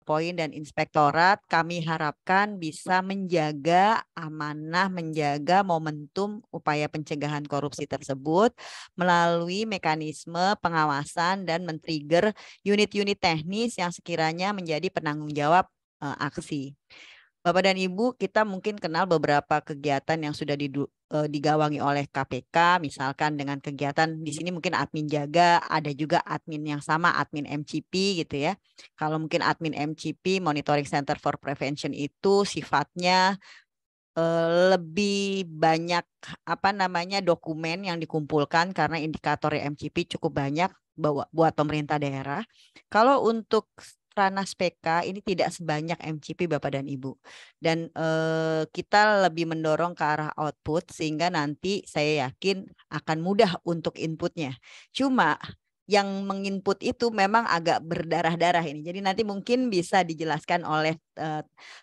Poin dan Inspektorat kami harapkan bisa menjaga amanah, menjaga momentum upaya pencegahan korupsi tersebut melalui mekanisme pengawasan dan men-trigger unit-unit teknis yang sekiranya menjadi penanggung jawab aksi. Bapak dan Ibu, kita mungkin kenal beberapa kegiatan yang sudah digawangi oleh KPK, misalkan dengan kegiatan di sini mungkin admin jaga, ada juga admin yang sama, admin MCP gitu ya. Kalau mungkin admin MCP, Monitoring Center for Prevention itu sifatnya lebih banyak dokumen yang dikumpulkan karena indikator MCP cukup banyak buat pemerintah daerah. Kalau untuk Ranas PK ini tidak sebanyak MCP Bapak dan Ibu. Dan kita lebih mendorong ke arah output sehingga nanti saya yakin akan mudah untuk inputnya. Cuma yang menginput itu memang agak berdarah-darah ini. Jadi nanti mungkin bisa dijelaskan oleh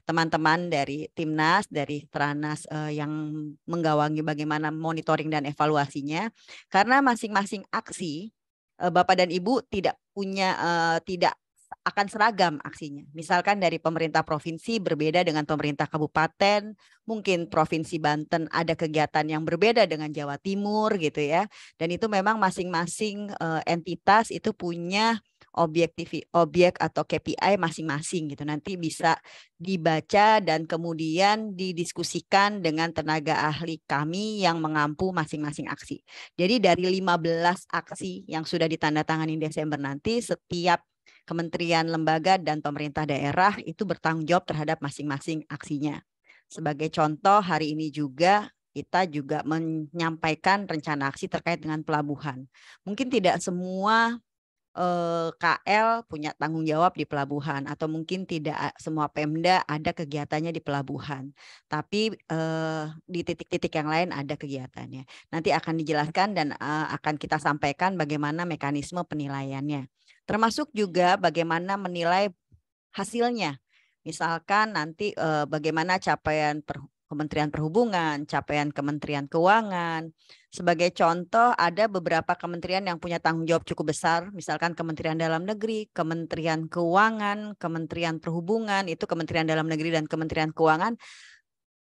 teman-teman dari Timnas, dari Stranas yang menggawangi bagaimana monitoring dan evaluasinya. Karena masing-masing aksi Bapak dan Ibu tidak akan seragam aksinya. Misalkan dari pemerintah provinsi berbeda dengan pemerintah kabupaten, mungkin Provinsi Banten ada kegiatan yang berbeda dengan Jawa Timur gitu ya. Dan itu memang masing-masing entitas itu punya objek atau KPI masing-masing gitu. Nanti bisa dibaca dan kemudian didiskusikan dengan tenaga ahli kami yang mengampu masing-masing aksi. Jadi dari 15 aksi yang sudah ditandatangani Desember nanti, setiap kementerian, lembaga, dan pemerintah daerah itu bertanggung jawab terhadap masing-masing aksinya. Sebagai contoh, hari ini juga kita juga menyampaikan rencana aksi terkait dengan pelabuhan. Mungkin tidak semua KL punya tanggung jawab di pelabuhan atau mungkin tidak semua Pemda ada kegiatannya di pelabuhan. Tapi di titik-titik yang lain ada kegiatannya. Nanti akan dijelaskan dan akan kita sampaikan bagaimana mekanisme penilaiannya. Termasuk juga bagaimana menilai hasilnya. Misalkan nanti bagaimana capaian Kementerian Perhubungan, capaian Kementerian Keuangan. Sebagai contoh, ada beberapa kementerian yang punya tanggung jawab cukup besar, misalkan Kementerian Dalam Negeri, Kementerian Keuangan, Kementerian Perhubungan, itu Kementerian Dalam Negeri dan Kementerian Keuangan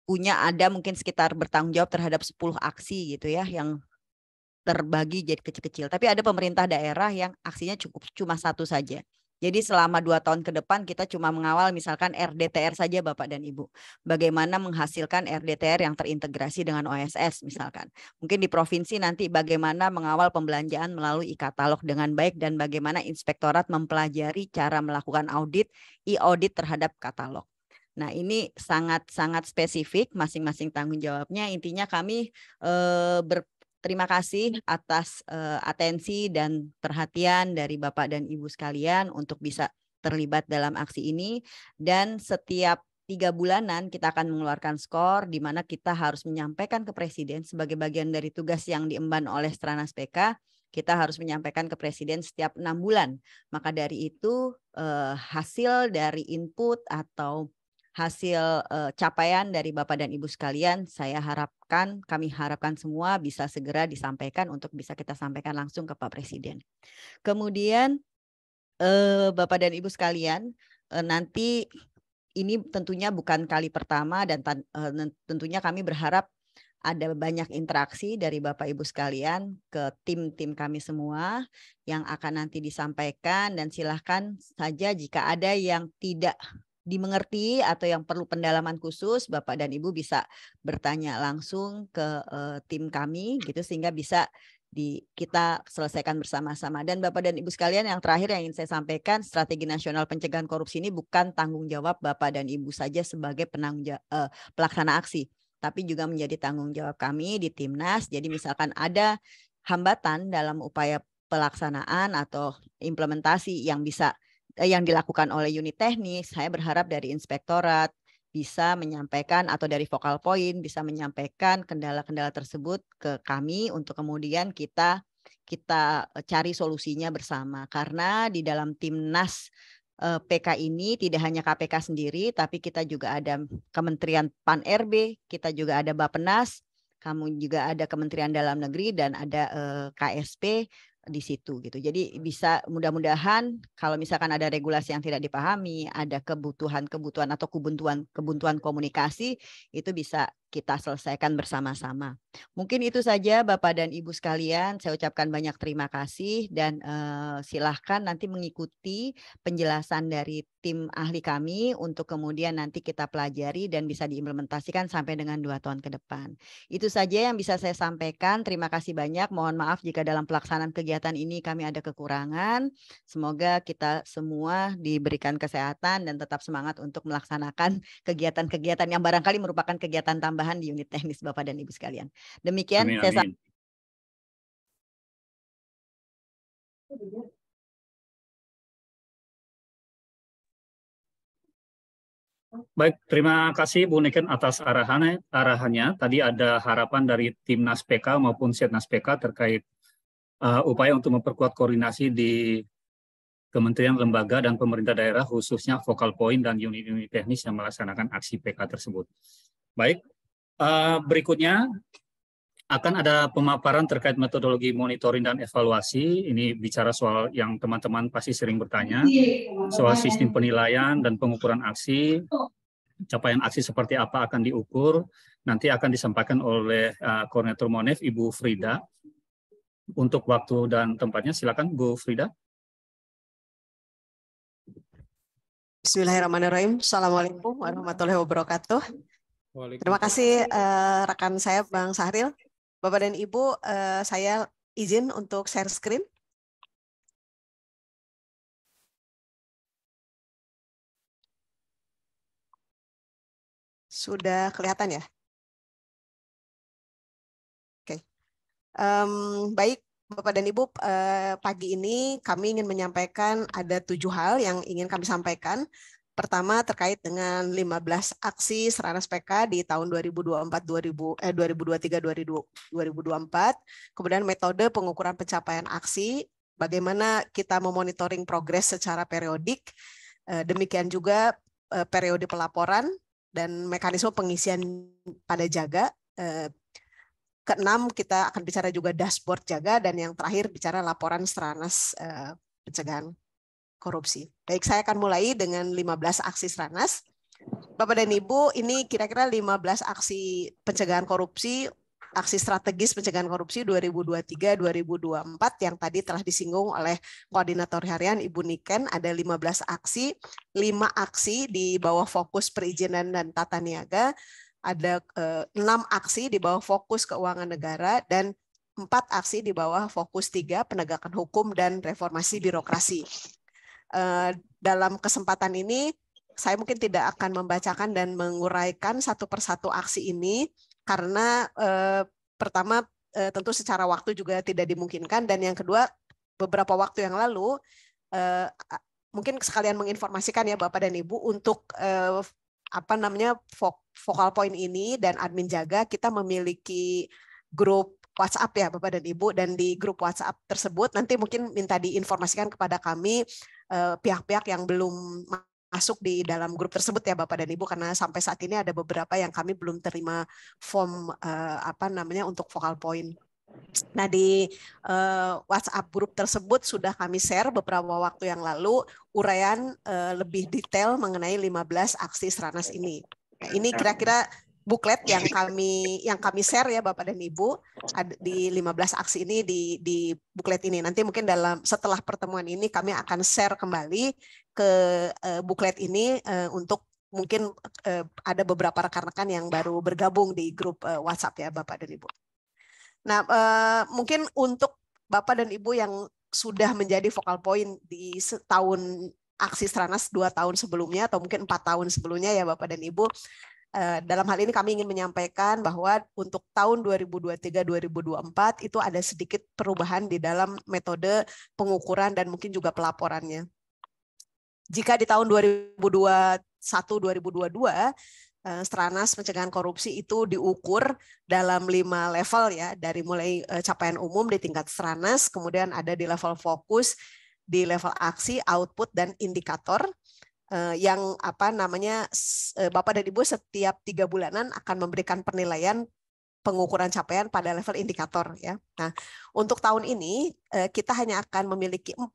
punya ada mungkin sekitar bertanggung jawab terhadap 10 aksi gitu ya, yang terbagi jadi kecil-kecil. Tapi ada pemerintah daerah yang aksinya cuma satu saja. Jadi selama 2 tahun ke depan kita cuma mengawal misalkan RDTR saja Bapak dan Ibu. Bagaimana menghasilkan RDTR yang terintegrasi dengan OSS misalkan. Mungkin di provinsi nanti bagaimana mengawal pembelanjaan melalui e-katalog dengan baik dan bagaimana inspektorat mempelajari cara melakukan audit, e-audit terhadap katalog. Nah ini sangat-sangat spesifik masing-masing tanggung jawabnya. Intinya kami terima kasih atas atensi dan perhatian dari Bapak dan Ibu sekalian untuk bisa terlibat dalam aksi ini. Dan setiap 3 bulanan kita akan mengeluarkan skor di mana kita harus menyampaikan ke Presiden sebagai bagian dari tugas yang diemban oleh Stranas PK. Kita harus menyampaikan ke Presiden setiap 6 bulan. Maka dari itu hasil dari input atau hasil capaian dari Bapak dan Ibu sekalian, kami harapkan semua bisa segera disampaikan untuk bisa kita sampaikan langsung ke Pak Presiden. Kemudian Bapak dan Ibu sekalian, nanti ini tentunya bukan kali pertama dan tentunya kami berharap ada banyak interaksi dari Bapak Ibu sekalian ke tim-tim kami semua yang akan nanti disampaikan, dan silahkan saja jika ada yang tidak dimengerti atau yang perlu pendalaman khusus, Bapak dan Ibu bisa bertanya langsung ke tim kami gitu sehingga bisa kita selesaikan bersama-sama. Dan Bapak dan Ibu sekalian, yang terakhir yang ingin saya sampaikan, strategi nasional pencegahan korupsi ini bukan tanggung jawab Bapak dan Ibu saja sebagai pelaksana aksi, tapi juga menjadi tanggung jawab kami di Timnas. Jadi misalkan ada hambatan dalam upaya pelaksanaan atau implementasi yang dilakukan oleh unit teknis, saya berharap dari inspektorat bisa menyampaikan atau dari focal point bisa menyampaikan kendala-kendala tersebut ke kami untuk kemudian kita cari solusinya bersama. Karena di dalam Timnas PK ini tidak hanya KPK sendiri, tapi kita juga ada Kementerian Pan-RB, kita juga ada Bappenas, kamu juga ada Kementerian Dalam Negeri dan ada KSP. di situ gitu. Jadi bisa mudah-mudahan kalau misalkan ada regulasi yang tidak dipahami, ada kebutuhan atau kebuntuan komunikasi, itu bisa kita selesaikan bersama-sama. Mungkin itu saja Bapak dan Ibu sekalian. Saya ucapkan banyak terima kasih dan silahkan nanti mengikuti penjelasan dari tim ahli kami untuk kemudian nanti kita pelajari dan bisa diimplementasikan sampai dengan 2 tahun ke depan. Itu saja yang bisa saya sampaikan. Terima kasih banyak. Mohon maaf jika dalam pelaksanaan kegiatan ini kami ada kekurangan. Semoga kita semua diberikan kesehatan dan tetap semangat untuk melaksanakan kegiatan-kegiatan yang barangkali merupakan kegiatan tambahan di unit teknis Bapak dan Ibu sekalian. Demikian Amin, saya amin. Baik, terima kasih Bu Niken atas arahannya. Tadi ada harapan dari Timnas PK maupun Setnas PK terkait upaya untuk memperkuat koordinasi di kementerian, lembaga, dan pemerintah daerah, khususnya focal point dan unit-unit teknis yang melaksanakan aksi PK tersebut. Baik, berikutnya akan ada pemaparan terkait metodologi monitoring dan evaluasi. Ini bicara soal yang teman-teman pasti sering bertanya, soal sistem penilaian dan pengukuran aksi, capaian aksi seperti apa akan diukur, nanti akan disampaikan oleh Koordinator Monef, Ibu Frida. Untuk waktu dan tempatnya, silakan Bu Frida. Bismillahirrahmanirrahim. Assalamualaikum warahmatullahi wabarakatuh. Terima kasih rekan saya Bang Sahril. Bapak dan Ibu, saya izin untuk share screen. Sudah kelihatan ya? Oke. Baik, Bapak dan Ibu, pagi ini kami ingin menyampaikan ada 7 hal yang ingin kami sampaikan. Pertama terkait dengan 15 aksi Serana PK di tahun 2023-2024, kemudian metode pengukuran pencapaian aksi, bagaimana kita memonitoring progres secara periodik, demikian juga periode pelaporan dan mekanisme pengisian pada jaga. Keenam, kita akan bicara juga dashboard jaga, dan yang terakhir bicara laporan Stranas pencegahan korupsi. Baik, saya akan mulai dengan 15 aksi Stranas. Bapak dan Ibu, ini kira-kira 15 aksi pencegahan korupsi, aksi strategis pencegahan korupsi 2023-2024 yang tadi telah disinggung oleh Koordinator Harian Ibu Niken. Ada 15 aksi, 5 aksi di bawah fokus perizinan dan tata niaga, ada 6 aksi di bawah fokus keuangan negara, dan 4 aksi di bawah fokus 3 penegakan hukum dan reformasi birokrasi. Dalam kesempatan ini, saya mungkin tidak akan membacakan dan menguraikan satu persatu aksi ini, karena pertama tentu secara waktu juga tidak dimungkinkan, dan yang kedua beberapa waktu yang lalu mungkin sekalian menginformasikan ya Bapak dan Ibu, untuk focal point ini dan admin jaga, kita memiliki grup WhatsApp ya Bapak dan Ibu, dan di grup WhatsApp tersebut nanti mungkin minta diinformasikan kepada kami pihak-pihak yang belum masuk di dalam grup tersebut ya Bapak dan Ibu, karena sampai saat ini ada beberapa yang kami belum terima form untuk focal point. Nah, di WhatsApp grup tersebut sudah kami share beberapa waktu yang lalu uraian lebih detail mengenai 15 aksi Stranas ini. Nah, ini kira-kira buklet yang kami share ya Bapak dan Ibu, di 15 aksi ini di buklet ini. Nanti mungkin setelah pertemuan ini kami akan share kembali ke buklet ini untuk mungkin ada beberapa rekan-rekan yang baru bergabung di grup WhatsApp ya Bapak dan Ibu. Nah, mungkin untuk Bapak dan Ibu yang sudah menjadi focal point di tahun aksi Stranas 2 tahun sebelumnya atau mungkin 4 tahun sebelumnya ya Bapak dan Ibu, dalam hal ini kami ingin menyampaikan bahwa untuk tahun 2023-2024 itu ada sedikit perubahan di dalam metode pengukuran dan mungkin juga pelaporannya. Jika di tahun 2021-2022 Stranas pencegahan korupsi itu diukur dalam 5 level ya, dari mulai capaian umum di tingkat Stranas, kemudian ada di level fokus, di level aksi, output, dan indikator. Yang Bapak dan Ibu setiap 3 bulanan akan memberikan penilaian pengukuran capaian pada level indikator ya. Nah, untuk tahun ini kita hanya akan memiliki 4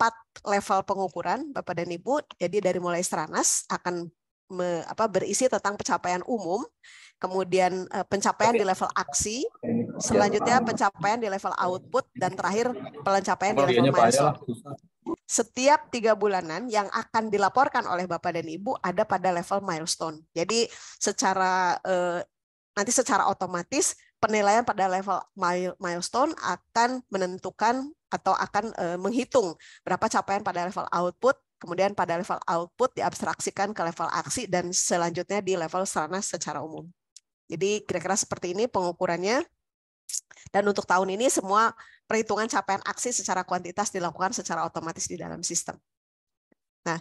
level pengukuran Bapak dan Ibu. Jadi dari mulai Stranas akan berisi tentang pencapaian umum, kemudian pencapaian di level aksi, selanjutnya pencapaian di level output, dan terakhir pencapaian di level milestone. Setiap 3 bulanan yang akan dilaporkan oleh Bapak dan Ibu ada pada level milestone. Jadi nanti secara otomatis penilaian pada level milestone akan menentukan atau akan menghitung berapa capaian pada level output, kemudian pada level output diabstraksikan ke level aksi, dan selanjutnya di level Stranas secara umum. Jadi kira-kira seperti ini pengukurannya. Dan untuk tahun ini semua perhitungan capaian aksi secara kuantitas dilakukan secara otomatis di dalam sistem. Nah,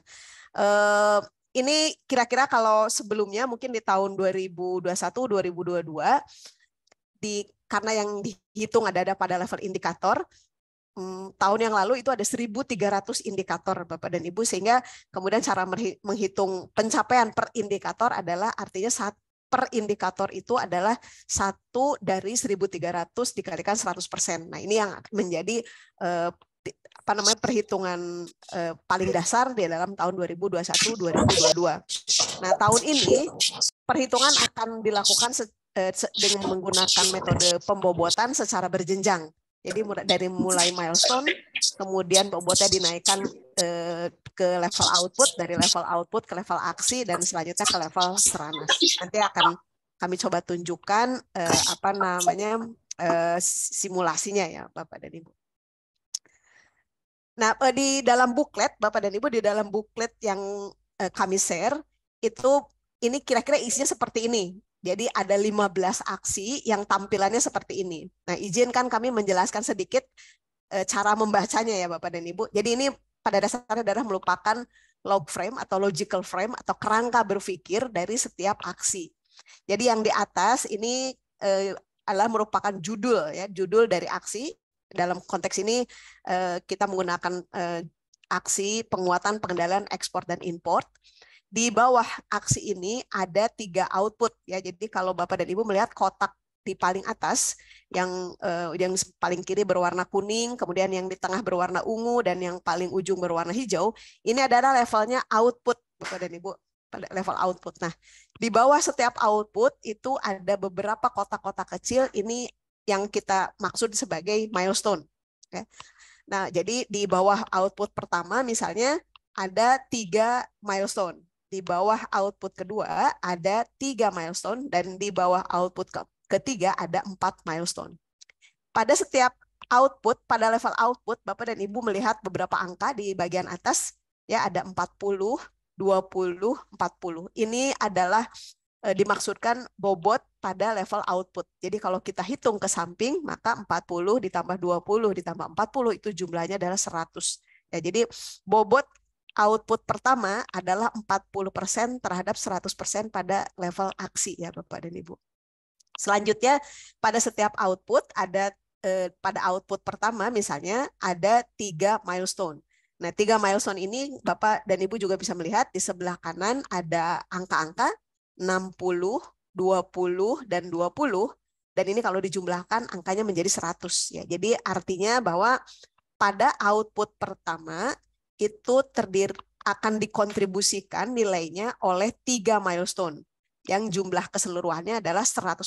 ini kira-kira kalau sebelumnya mungkin di tahun 2021-2022, karena yang dihitung ada pada level indikator, tahun yang lalu itu ada 1.300 indikator Bapak dan Ibu, sehingga kemudian cara menghitung pencapaian per indikator adalah artinya per indikator itu adalah 1 dari 1.300 dikalikan 100%. Nah, ini yang menjadi perhitungan paling dasar di dalam tahun 2021-2022. Nah, tahun ini perhitungan akan dilakukan dengan menggunakan metode pembobotan secara berjenjang. Jadi dari mulai milestone, kemudian bobotnya dinaikkan ke level output, dari level output ke level aksi, dan selanjutnya ke level Stranas. Nanti akan kami coba tunjukkan simulasinya ya Bapak dan Ibu. Nah, di dalam buklet Bapak dan Ibu, di dalam buklet yang kami share itu, ini kira-kira isinya seperti ini. Jadi ada 15 aksi yang tampilannya seperti ini. Nah, izinkan kami menjelaskan sedikit cara membacanya ya Bapak dan Ibu. Jadi ini pada dasarnya adalah merupakan log frame atau logical frame atau kerangka berpikir dari setiap aksi. Jadi yang di atas ini adalah merupakan judul ya, judul dari aksi. Dalam konteks ini kita menggunakan aksi penguatan pengendalian ekspor dan import. Di bawah aksi ini ada 3 output ya. Jadi kalau Bapak dan Ibu melihat kotak di paling atas yang paling kiri berwarna kuning, kemudian yang di tengah berwarna ungu, dan yang paling ujung berwarna hijau, ini adalah levelnya output Bapak dan Ibu, pada level output. Nah, di bawah setiap output itu ada beberapa kotak-kotak kecil, ini yang kita maksud sebagai milestone. Nah, jadi di bawah output pertama misalnya ada 3 milestone. Di bawah output kedua ada 3 milestone, dan di bawah output ketiga ada 4 milestone. Pada setiap output, pada level output, Bapak dan Ibu melihat beberapa angka di bagian atas, ya ada 40, 20, 40. Ini adalah dimaksudkan bobot pada level output. Jadi kalau kita hitung ke samping, maka 40 ditambah 20 ditambah 40 itu jumlahnya adalah 100. Ya, jadi bobot output pertama adalah 40% terhadap 100% pada level aksi ya Bapak dan Ibu. Selanjutnya pada setiap output ada pada output pertama misalnya ada 3 milestone. Nah, 3 milestone ini Bapak dan Ibu juga bisa melihat di sebelah kanan ada angka-angka 60, 20, dan 20. Dan ini kalau dijumlahkan angkanya menjadi 100 ya. Jadi artinya bahwa pada output pertama itu akan dikontribusikan nilainya oleh 3 milestone yang jumlah keseluruhannya adalah 100%.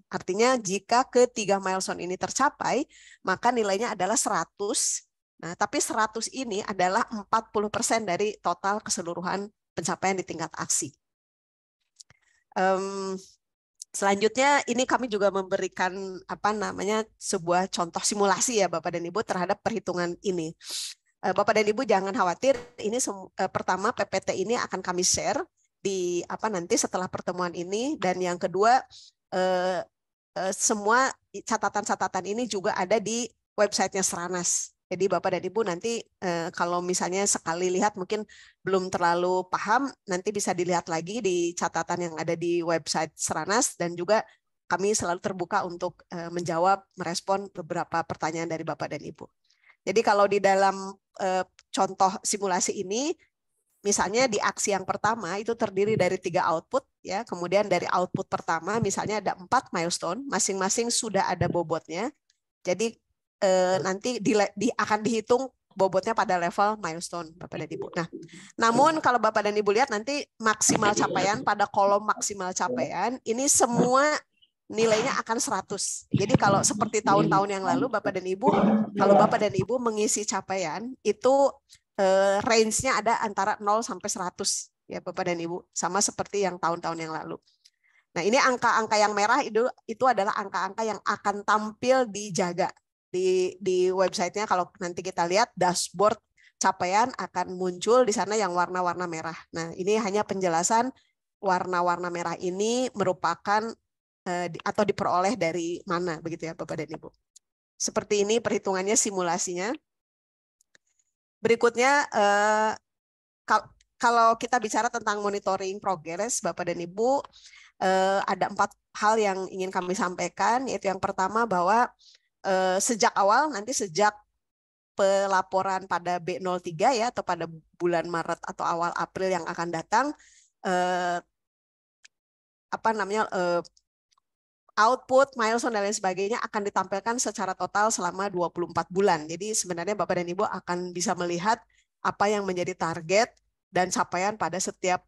Artinya jika ke-3 milestone ini tercapai, maka nilainya adalah 100. Nah, tapi 100 ini adalah 40% dari total keseluruhan pencapaian di tingkat aksi. Selanjutnya ini kami juga memberikan sebuah contoh simulasi ya Bapak dan Ibu terhadap perhitungan ini. Bapak dan Ibu jangan khawatir, ini pertama PPT ini akan kami share di nanti setelah pertemuan ini, dan yang kedua semua catatan-catatan ini juga ada di websitenya Stranas. Jadi Bapak dan Ibu nanti kalau misalnya sekali lihat mungkin belum terlalu paham, nanti bisa dilihat lagi di catatan yang ada di website Stranas, dan juga kami selalu terbuka untuk menjawab, merespon beberapa pertanyaan dari Bapak dan Ibu. Jadi kalau di dalam contoh simulasi ini, misalnya di aksi yang pertama itu terdiri dari 3 output ya, kemudian dari output pertama misalnya ada 4 milestone, masing-masing sudah ada bobotnya. Jadi nanti akan dihitung bobotnya pada level milestone, Bapak dan Ibu. Nah, namun kalau Bapak dan Ibu lihat nanti maksimal capaian pada kolom maksimal capaian ini semua nilainya akan 100. Jadi kalau seperti tahun-tahun yang lalu Bapak dan Ibu, kalau Bapak dan Ibu mengisi capaian itu range-nya ada antara 0 sampai 100 ya Bapak dan Ibu, sama seperti yang tahun-tahun yang lalu. Nah, ini angka-angka yang merah itu adalah angka-angka yang akan tampil dijaga di websitenya. Kalau nanti kita lihat dashboard capaian akan muncul di sana yang warna-warna merah. Nah, ini hanya penjelasan warna-warna merah ini merupakan atau diperoleh dari mana begitu ya Bapak dan Ibu. Seperti ini perhitungannya, simulasinya. Berikutnya kalau kita bicara tentang monitoring progress Bapak dan Ibu, ada 4 hal yang ingin kami sampaikan, yaitu yang pertama bahwa sejak awal, nanti sejak pelaporan pada B03 ya, atau pada bulan Maret atau awal April yang akan datang, output, milestone, dan lain sebagainya akan ditampilkan secara total selama 24 bulan. Jadi sebenarnya Bapak dan Ibu akan bisa melihat apa yang menjadi target dan capaian pada setiap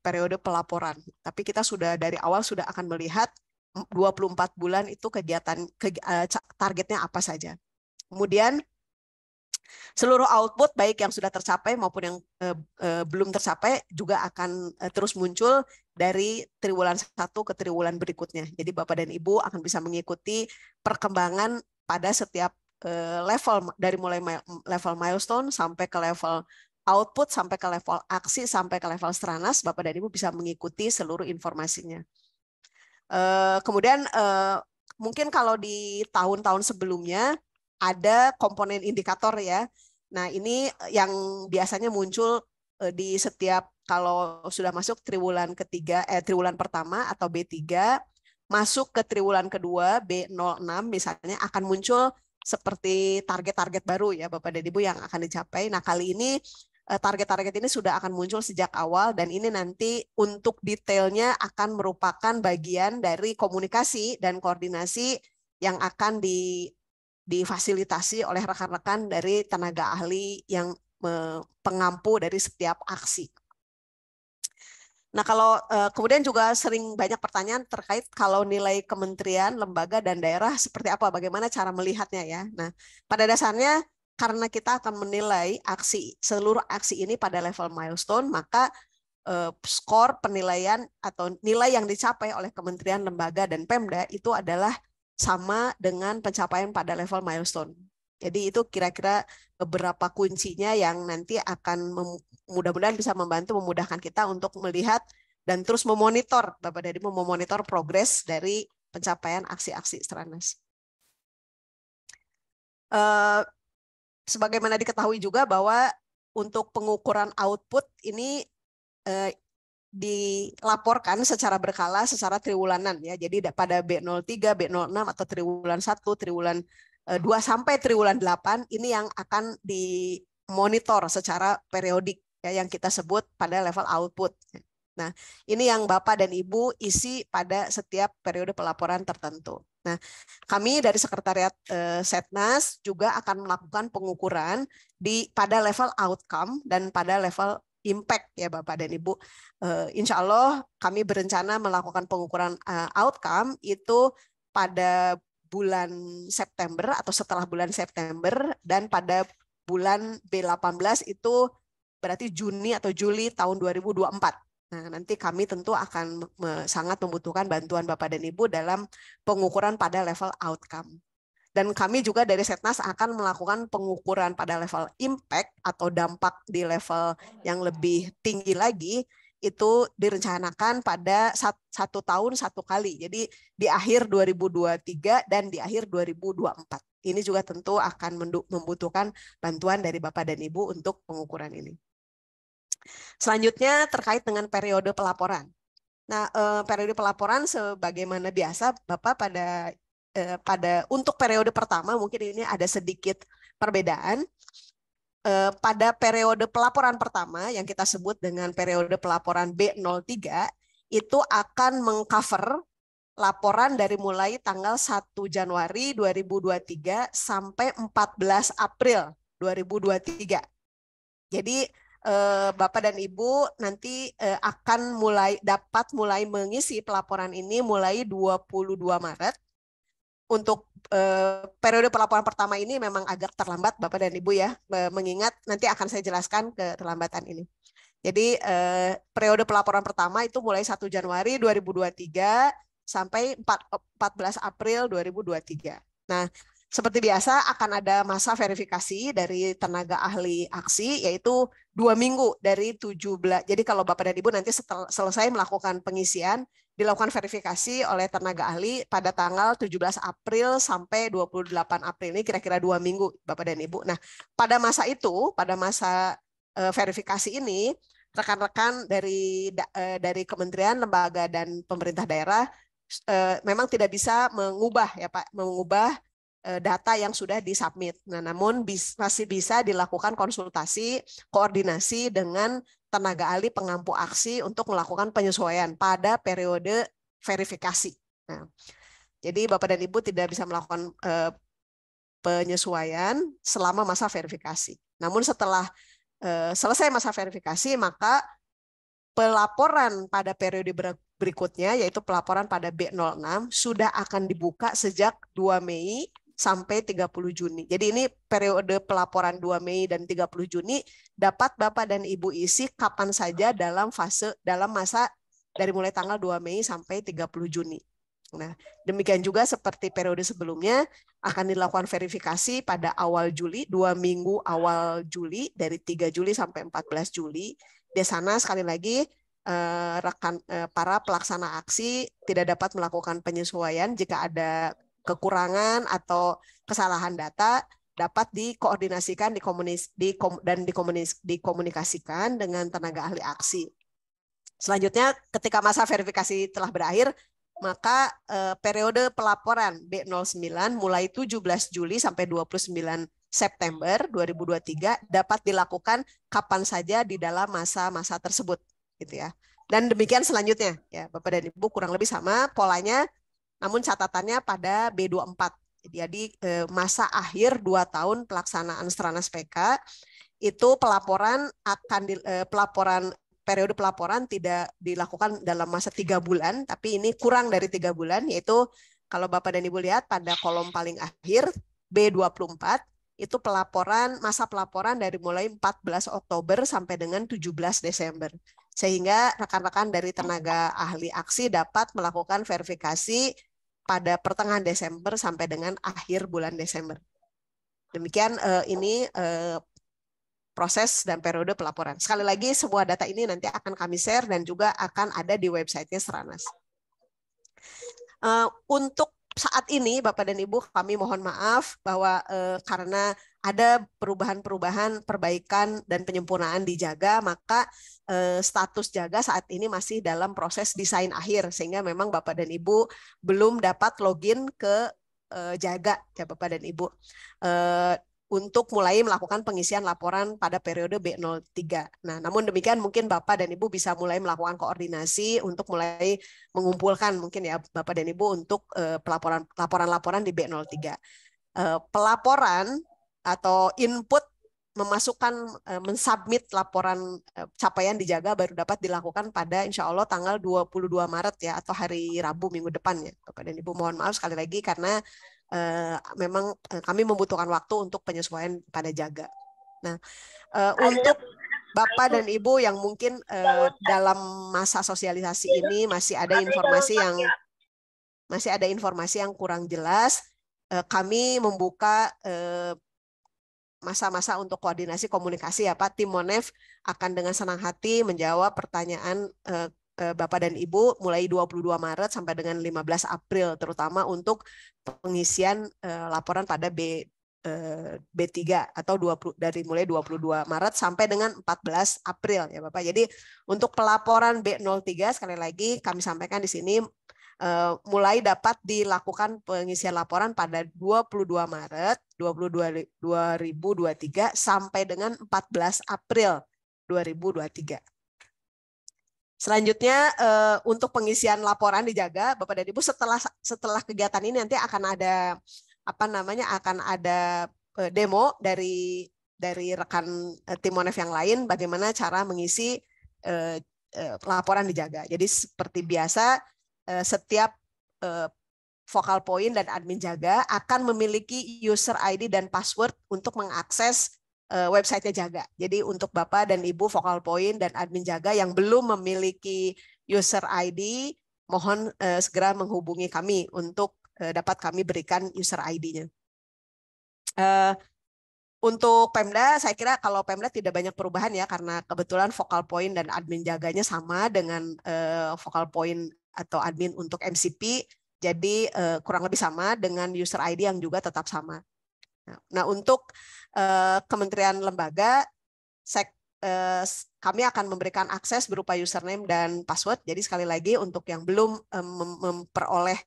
periode pelaporan. Tapi kita sudah dari awal sudah akan melihat 24 bulan itu kegiatan targetnya apa saja. Kemudian seluruh output baik yang sudah tercapai maupun yang belum tercapai juga akan terus muncul dari triwulan 1 ke triwulan berikutnya. Jadi Bapak dan Ibu akan bisa mengikuti perkembangan pada setiap level, dari mulai level milestone sampai ke level output, sampai ke level aksi, sampai ke level stranas. Bapak dan Ibu bisa mengikuti seluruh informasinya. Kemudian mungkin kalau di tahun-tahun sebelumnya ada komponen indikator ya. Nah, ini yang biasanya muncul di setiap, kalau sudah masuk triwulan ketiga, triwulan pertama atau B3, masuk ke triwulan kedua B06 misalnya, akan muncul seperti target-target baru ya Bapak dan Ibu yang akan dicapai. Nah, kali ini target-target ini sudah akan muncul sejak awal, dan ini nanti untuk detailnya akan merupakan bagian dari komunikasi dan koordinasi yang akan difasilitasi oleh rekan-rekan dari tenaga ahli yang pengampu dari setiap aksi. Nah, kalau kemudian juga sering banyak pertanyaan terkait kalau nilai kementerian, lembaga, dan daerah seperti apa, bagaimana cara melihatnya ya. Nah, pada dasarnya karena kita akan menilai seluruh aksi ini pada level milestone, maka skor penilaian atau nilai yang dicapai oleh kementerian, lembaga, dan Pemda itu adalah sama dengan pencapaian pada level milestone. Jadi itu kira-kira beberapa kuncinya yang nanti akan mudah-mudahan bisa memudahkan kita untuk melihat dan terus memonitor, Bapak dan Ibu, memonitor progres dari pencapaian aksi-aksi stranas. Sebagaimana diketahui juga bahwa untuk pengukuran output ini dilaporkan secara berkala, secara triwulanan ya. Jadi pada B03, B06 atau triwulan 1, triwulan 2 sampai triwulan 8 ini yang akan dimonitor secara periodik ya, yang kita sebut pada level output. Nah, ini yang Bapak dan Ibu isi pada setiap periode pelaporan tertentu. Nah, kami dari Sekretariat Setnas juga akan melakukan pengukuran pada level outcome dan pada level impact ya Bapak dan Ibu. Insya Allah kami berencana melakukan pengukuran outcome itu pada bulan September atau setelah bulan September, dan pada bulan B18 itu berarti Juni atau Juli tahun 2024. Nah, nanti kami tentu akan sangat membutuhkan bantuan Bapak dan Ibu dalam pengukuran pada level outcome. Dan kami juga dari Setnas akan melakukan pengukuran pada level impact atau dampak di level yang lebih tinggi lagi, itu direncanakan pada 1 tahun 1 kali. Jadi di akhir 2023 dan di akhir 2024. Ini juga tentu akan membutuhkan bantuan dari Bapak dan Ibu untuk pengukuran ini. Selanjutnya terkait dengan periode pelaporan. Nah, periode pelaporan sebagaimana biasa Bapak pada untuk periode pertama mungkin ini ada sedikit perbedaan. pada periode pelaporan pertama yang kita sebut dengan periode pelaporan B03 itu akan mengcover laporan dari mulai tanggal 1 Januari 2023 sampai 14 April 2023. Jadi Bapak dan Ibu nanti akan dapat mulai mengisi pelaporan ini mulai 22 Maret. Untuk periode pelaporan pertama ini memang agak terlambat Bapak dan Ibu ya, mengingat nanti akan saya jelaskan keterlambatan ini. Jadi periode pelaporan pertama itu mulai 1 Januari 2023 sampai 14 April 2023. Nah, seperti biasa akan ada masa verifikasi dari tenaga ahli aksi, yaitu 2 minggu dari 17. Jadi kalau Bapak dan Ibu nanti setelah selesai melakukan pengisian, dilakukan verifikasi oleh tenaga ahli pada tanggal 17 April sampai 28 April, ini kira-kira 2 minggu Bapak dan Ibu. Nah, pada masa itu, pada masa verifikasi ini, rekan-rekan dari kementerian, lembaga, dan pemerintah daerah memang tidak bisa mengubah ya Pak, mengubah data yang sudah disubmit. Nah, namun masih bisa dilakukan konsultasi, koordinasi dengan tenaga ahli pengampu aksi untuk melakukan penyesuaian pada periode verifikasi. Nah, jadi Bapak dan Ibu tidak bisa melakukan penyesuaian selama masa verifikasi. Namun setelah selesai masa verifikasi, maka pelaporan pada periode berikutnya, yaitu pelaporan pada B06, sudah akan dibuka sejak 2 Mei sampai 30 Juni. Jadi ini periode pelaporan 2 Mei dan 30 Juni dapat Bapak dan Ibu isi kapan saja dalam masa dari mulai tanggal 2 Mei sampai 30 Juni. Nah, demikian juga seperti periode sebelumnya akan dilakukan verifikasi pada awal Juli, 2 minggu awal Juli, dari 3 Juli sampai 14 Juli. Di sana sekali lagi para pelaksana aksi tidak dapat melakukan penyesuaian jika ada kekurangan atau kesalahan data, dapat dikoordinasikan dan dikomunikasikan dengan tenaga ahli aksi. Selanjutnya, ketika masa verifikasi telah berakhir, maka periode pelaporan B09 mulai 17 Juli sampai 29 September 2023 dapat dilakukan kapan saja di dalam masa-masa tersebut, gitu ya. Dan demikian selanjutnya, ya Bapak dan Ibu, kurang lebih sama polanya. Namun catatannya pada B24. Jadi masa akhir 2 tahun pelaksanaan Stranas PK itu periode pelaporan tidak dilakukan dalam masa 3 bulan, tapi ini kurang dari 3 bulan, yaitu kalau Bapak dan Ibu lihat pada kolom paling akhir B24 itu masa pelaporan dari mulai 14 Oktober sampai dengan 17 Desember. Sehingga rekan-rekan dari tenaga ahli aksi dapat melakukan verifikasi pada pertengahan Desember sampai dengan akhir bulan Desember. Demikian ini proses dan periode pelaporan. Sekali lagi, semua data ini nanti akan kami share dan juga akan ada di website-nya Stranas. Untuk saat ini, Bapak dan Ibu, kami mohon maaf bahwa karena ada perubahan-perubahan, perbaikan, dan penyempurnaan di Jaga, maka status Jaga saat ini masih dalam proses desain akhir, sehingga memang Bapak dan Ibu belum dapat login ke Jaga, ya Bapak dan Ibu, untuk mulai melakukan pengisian laporan pada periode B03. Nah, namun demikian mungkin Bapak dan Ibu bisa mulai melakukan koordinasi untuk mulai mengumpulkan mungkin ya Bapak dan Ibu untuk laporan-laporan di B03. Pelaporan atau input memasukkan mensubmit laporan capaian di Jaga baru dapat dilakukan pada insya Allah tanggal 22 Maret ya, atau hari Rabu minggu depan ya Bapak dan Ibu. Mohon maaf sekali lagi karena memang kami membutuhkan waktu untuk penyesuaian pada Jaga. Nah, untuk Bapak dan Ibu yang mungkin dalam masa sosialisasi ini masih ada informasi yang kurang jelas, kami membuka masa-masa untuk koordinasi komunikasi ya Pak. Tim Monef akan dengan senang hati menjawab pertanyaan Bapak dan Ibu mulai 22 Maret sampai dengan 15 April, terutama untuk pengisian laporan pada B3 atau dari mulai 22 Maret sampai dengan 14 April ya Bapak. Jadi untuk pelaporan B03 sekali lagi kami sampaikan di sini mulai dapat dilakukan pengisian laporan pada 22 Maret 2023 sampai dengan 14 April 2023. Selanjutnya untuk pengisian laporan dijaga Bapak dan Ibu setelah kegiatan ini nanti akan ada demo dari rekan tim Monef yang lain bagaimana cara mengisi laporan dijaga. Jadi seperti biasa setiap focal point dan admin jaga akan memiliki user ID dan password untuk mengakses website-nya jaga. Jadi untuk Bapak dan Ibu focal point dan admin jaga yang belum memiliki user ID, mohon segera menghubungi kami untuk dapat kami berikan user ID-nya. Untuk Pemda, saya kira kalau Pemda tidak banyak perubahan ya, karena kebetulan focal point dan admin jaganya sama dengan focal point atau admin untuk MCP, jadi kurang lebih sama dengan user ID yang juga tetap sama. Nah untuk kementerian lembaga, kami akan memberikan akses berupa username dan password. Jadi sekali lagi untuk yang belum memperoleh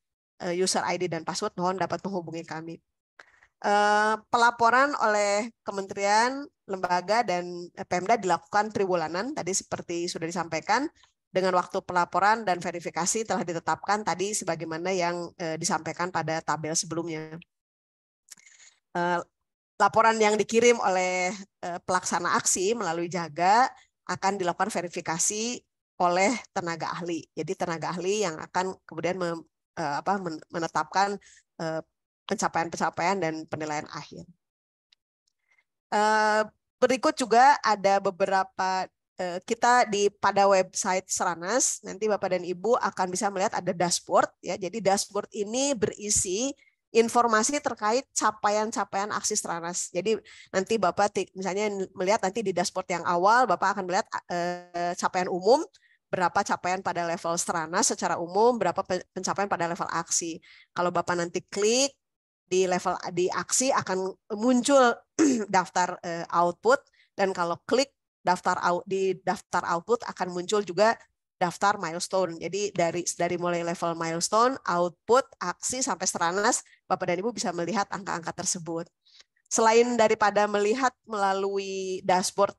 user ID dan password, mohon dapat menghubungi kami. Pelaporan oleh kementerian, lembaga, dan Pemda dilakukan triwulanan, tadi seperti sudah disampaikan, dengan waktu pelaporan dan verifikasi telah ditetapkan tadi sebagaimana yang disampaikan pada tabel sebelumnya. Laporan yang dikirim oleh pelaksana aksi melalui jaga akan dilakukan verifikasi oleh tenaga ahli. Jadi tenaga ahli yang akan kemudian menetapkan pencapaian-pencapaian dan penilaian akhir. Berikut juga ada beberapa kita pada website Seranas, nanti Bapak dan Ibu akan bisa melihat ada dashboard ya. Jadi dashboard ini berisi informasi terkait capaian-capaian aksi Seranas. Jadi nanti Bapak misalnya melihat nanti di dashboard yang awal Bapak akan melihat capaian umum, berapa capaian pada level Seranas secara umum, berapa pencapaian pada level aksi. Kalau Bapak nanti klik di level di aksi akan muncul daftar output, dan kalau klik di daftar output akan muncul juga daftar milestone. Jadi dari mulai level milestone, output, aksi sampai Seranas, Bapak dan Ibu bisa melihat angka-angka tersebut. Selain daripada melihat melalui dashboard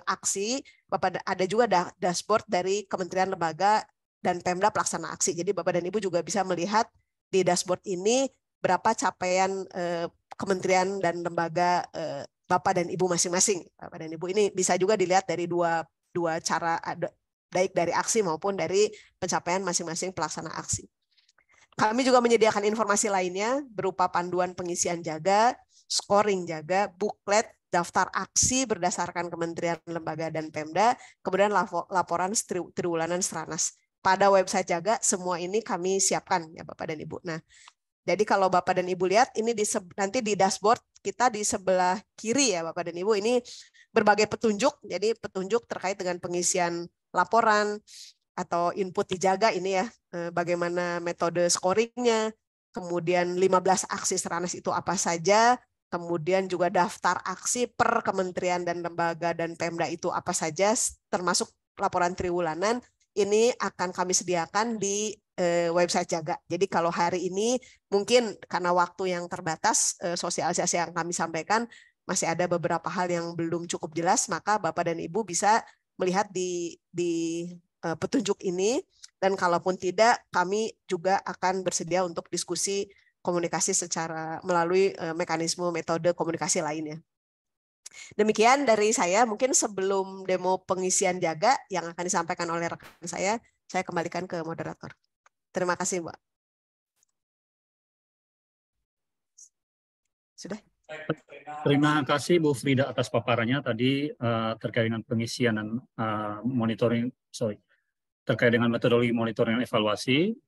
aksi, Bapak ada juga dashboard dari Kementerian Lembaga dan Pemda pelaksana aksi. Jadi Bapak dan Ibu juga bisa melihat di dashboard ini berapa capaian kementerian dan lembaga Bapak dan Ibu masing-masing. Bapak dan Ibu ini bisa juga dilihat dari dua cara, baik dari aksi maupun dari pencapaian masing-masing pelaksana aksi. Kami juga menyediakan informasi lainnya berupa panduan pengisian jaga, scoring jaga, buklet, daftar aksi berdasarkan kementerian, lembaga, dan Pemda, kemudian laporan triwulanan Seranas. Pada website jaga, semua ini kami siapkan ya Bapak dan Ibu. Nah, jadi kalau Bapak dan Ibu lihat ini nanti di dashboard kita di sebelah kiri ya Bapak dan Ibu, ini berbagai petunjuk. Jadi petunjuk terkait dengan pengisian laporan atau input dijaga ini ya, bagaimana metode scoringnya, kemudian 15 aksi Seranas itu apa saja, kemudian juga daftar aksi per kementerian dan lembaga dan Pemda itu apa saja, termasuk laporan triwulanan, ini akan kami sediakan di website jaga. Jadi kalau hari ini mungkin karena waktu yang terbatas, sosialisasi yang kami sampaikan masih ada beberapa hal yang belum cukup jelas, maka Bapak dan Ibu bisa melihat di petunjuk ini, dan kalaupun tidak, kami juga akan bersedia untuk diskusi komunikasi secara melalui mekanisme metode komunikasi lainnya. Demikian dari saya, mungkin sebelum demo pengisian jaga yang akan disampaikan oleh rekan saya kembalikan ke moderator. Terima kasih, Mbak. Sudah? Terima kasih Bu Frida atas paparannya tadi terkait dengan pengisian dan terkait dengan metodologi monitoring dan evaluasi,